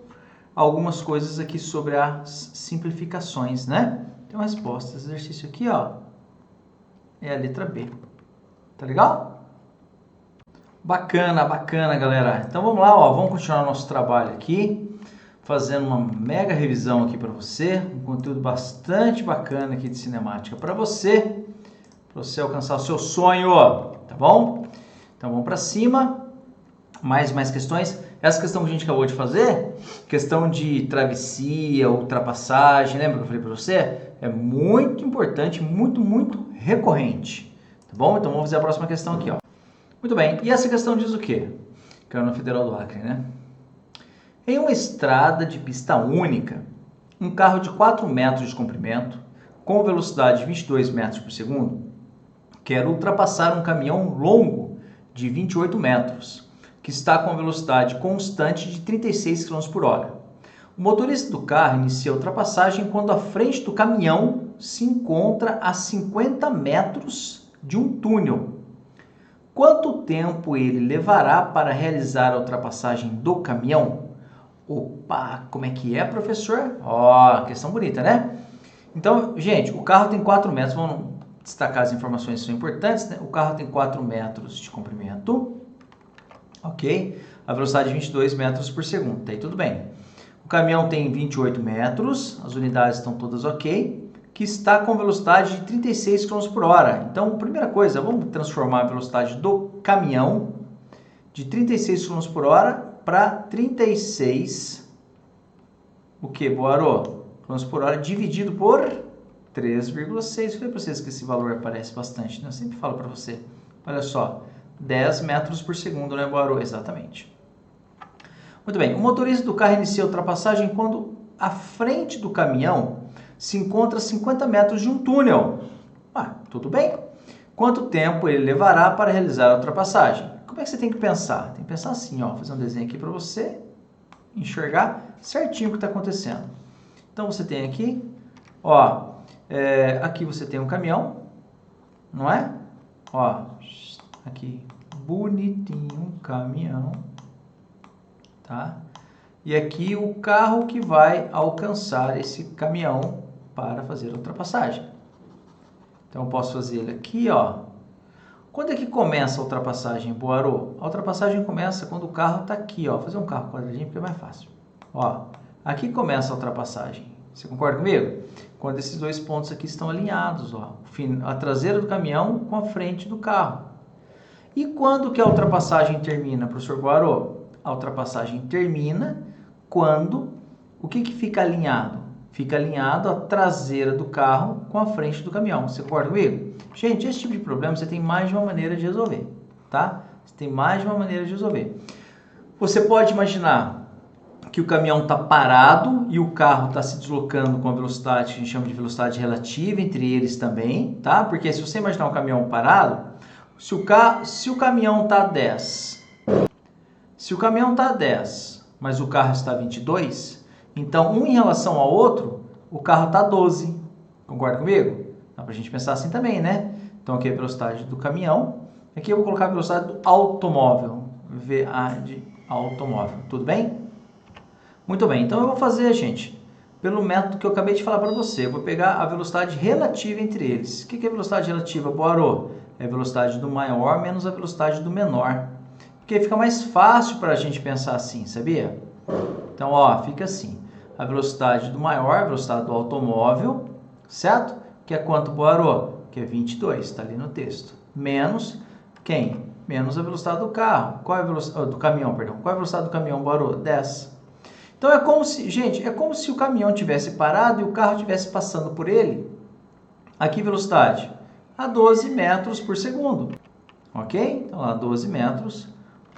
algumas coisas aqui sobre as simplificações, né? Então, a resposta desse exercício aqui, ó, é a letra B. Tá legal? Bacana, bacana, galera. Então, vamos lá, ó. Vamos continuar nosso trabalho aqui, fazendo uma mega revisão aqui para você, um conteúdo bastante bacana aqui de cinemática para você alcançar o seu sonho, tá bom? Então vamos para cima, mais questões. Essa questão que a gente acabou de fazer, questão de travessia, ultrapassagem, lembra que eu falei para você? É muito importante, muito recorrente, tá bom? Então vamos fazer a próxima questão aqui, ó. Muito bem, e essa questão diz o quê? Caiu na Federal do Acre, né? Em uma estrada de pista única, um carro de 4 metros de comprimento, com velocidade de 22 metros por segundo, quer ultrapassar um caminhão longo de 28 metros, que está com velocidade constante de 36 km por hora. O motorista do carro inicia a ultrapassagem quando a frente do caminhão se encontra a 50 metros de um túnel. Quanto tempo ele levará para realizar a ultrapassagem do caminhão? Opa, como é que é, professor? Ó, questão bonita, né? Então, gente, o carro tem 4 metros, vamos destacar as informações que são importantes, né? O carro tem 4 metros de comprimento, ok? A velocidade de 22 metros por segundo, tá aí tudo bem. O caminhão tem 28 metros, as unidades estão todas ok, que está com velocidade de 36 km por hora. Então, primeira coisa, vamos transformar a velocidade do caminhão de 36 km por hora para 36, o que, Boarô? Km por hora dividido por 3,6. Falei para vocês que esse valor aparece bastante, né? Eu sempre falo para você. Olha só, 10 metros por segundo, né, Boarô? Exatamente. Muito bem, o motorista do carro inicia a ultrapassagem quando a frente do caminhão se encontra a 50 metros de um túnel. Ah, tudo bem. Quanto tempo ele levará para realizar a ultrapassagem? Como é que você tem que pensar? Tem que pensar assim, ó, fazer um desenho aqui para você enxergar certinho o que está acontecendo. Então, você tem aqui, ó, aqui você tem um caminhão, não é? Ó, aqui, bonitinho, um caminhão, tá? E aqui o carro que vai alcançar esse caminhão para fazer a ultrapassagem. Então, eu posso fazer ele aqui, ó. Quando é que começa a ultrapassagem, Boarô? A ultrapassagem começa quando o carro está aqui, ó. Vou fazer um carro quadradinho porque é mais fácil. Ó, aqui começa a ultrapassagem. Você concorda comigo? Quando esses dois pontos aqui estão alinhados, ó. A traseira do caminhão com a frente do carro. E quando que a ultrapassagem termina, professor Boarô? A ultrapassagem termina quando o que fica alinhado? Fica alinhado a traseira do carro com a frente do caminhão. Você concorda comigo? Gente, esse tipo de problema você tem mais de uma maneira de resolver, tá? Você tem mais de uma maneira de resolver. Você pode imaginar que o caminhão está parado e o carro está se deslocando com a velocidade que a gente chama de velocidade relativa entre eles também, tá? Porque se você imaginar um caminhão parado, se o caminhão está a 10, se o caminhão está a 10, mas o carro está a 22, então um em relação ao outro, o carro está a 12. Concorda comigo? Dá pra gente pensar assim também, né? Então aqui é a velocidade do caminhão. Aqui eu vou colocar a velocidade do automóvel. VA de automóvel. Tudo bem? Muito bem. Então eu vou fazer, gente, pelo método que eu acabei de falar para você. Eu vou pegar a velocidade relativa entre eles. O que é velocidade relativa, Boarô? É a velocidade do maior menos a velocidade do menor. Porque fica mais fácil para a gente pensar assim, sabia? Então, ó, fica assim. A velocidade do maior, a velocidade do automóvel, certo? Que é quanto, Boarô? Que é 22, está ali no texto. Menos quem? Menos a velocidade do carro. Qual é a velocidade do caminhão, perdão? Qual é a velocidade do caminhão, Boarô? 10. Então é como se, gente, é como se o caminhão tivesse parado e o carro estivesse passando por ele. Aqui velocidade a 12 metros por segundo. OK? Então lá 12 metros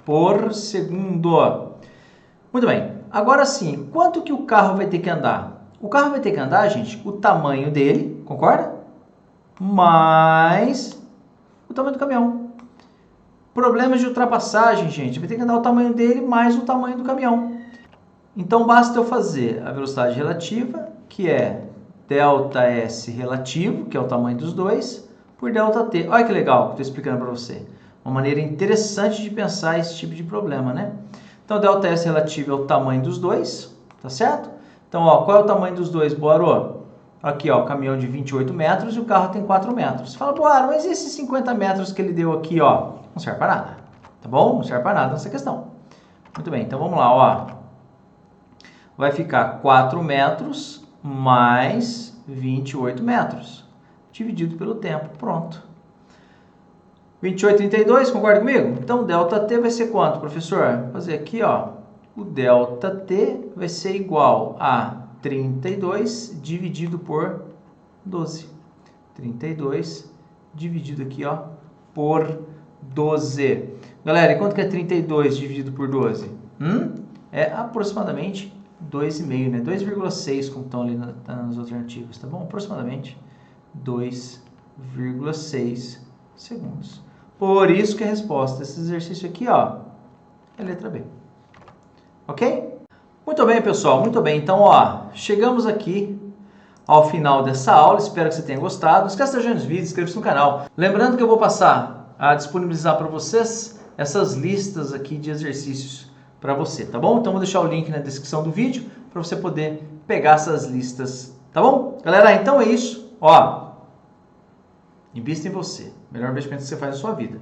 por segundo. Muito bem. Agora sim, quanto que o carro vai ter que andar? O carro vai ter que andar, gente, o tamanho dele, concorda? Mais o tamanho do caminhão. Problemas de ultrapassagem, gente, vai ter que andar o tamanho dele mais o tamanho do caminhão. Então, basta eu fazer a velocidade relativa, que é ΔS relativo, que é o tamanho dos dois, por ΔT. Olha que legal que eu estou explicando para você. Uma maneira interessante de pensar esse tipo de problema, né? Então, ΔS relativo é o tamanho dos dois, tá certo? Então, ó, qual é o tamanho dos dois, Boaro? Aqui, ó, o caminhão de 28 metros e o carro tem 4 metros. Você fala, Boaro, mas esses 50 metros que ele deu aqui, ó, não serve para nada, tá bom? Não serve para nada nessa questão. Muito bem, então vamos lá, ó. Vai ficar 4 metros mais 28 metros, dividido pelo tempo. Pronto. 28, 32, concorda comigo? Então, ΔT vai ser quanto, professor? Vou fazer aqui, ó. O ΔT vai ser igual a 32 dividido por 12. 32 dividido aqui, ó, por 12. Galera, e quanto que é 32 dividido por 12? É aproximadamente 2,5, né? 2,6, como estão ali nas alternativas, tá bom? Aproximadamente 2,6 segundos. Por isso que a resposta desse exercício aqui, ó, é a letra B. Ok? Muito bem, pessoal, muito bem. Então, ó, chegamos aqui ao final dessa aula. Espero que você tenha gostado. Não esqueça de deixar nos vídeos, inscreva-se no canal. Lembrando que eu vou passar a disponibilizar para vocês essas listas aqui de exercícios para você, tá bom? Então, vou deixar o link na descrição do vídeo para você poder pegar essas listas, tá bom? Galera, então é isso. Ó, invista em você. Melhor investimento que você faz na sua vida.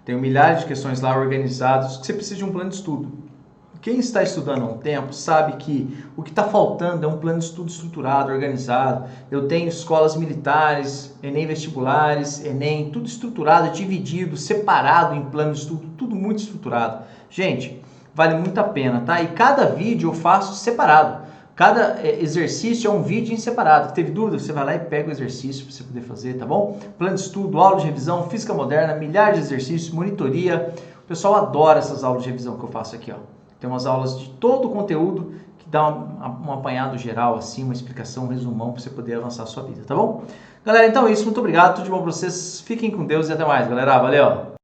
Tem milhares de questões lá organizadas que você precisa de um plano de estudo. Quem está estudando há um tempo sabe que o que está faltando é um plano de estudo estruturado, organizado. Eu tenho escolas militares, Enem vestibulares, Enem, tudo estruturado, dividido, separado em plano de estudo, tudo muito estruturado. Gente, vale muito a pena, tá? E cada vídeo eu faço separado. Cada exercício é um vídeo em separado. Teve dúvida? Você vai lá e pega o exercício para você poder fazer, tá bom? Plano de estudo, aula de revisão, física moderna, milhares de exercícios, monitoria. O pessoal adora essas aulas de revisão que eu faço aqui, ó. Tem umas aulas de todo o conteúdo que dá um apanhado geral, assim, uma explicação, um resumão para você poder avançar a sua vida, tá bom? Galera, então é isso. Muito obrigado. Tudo de bom para vocês. Fiquem com Deus e até mais, galera. Valeu!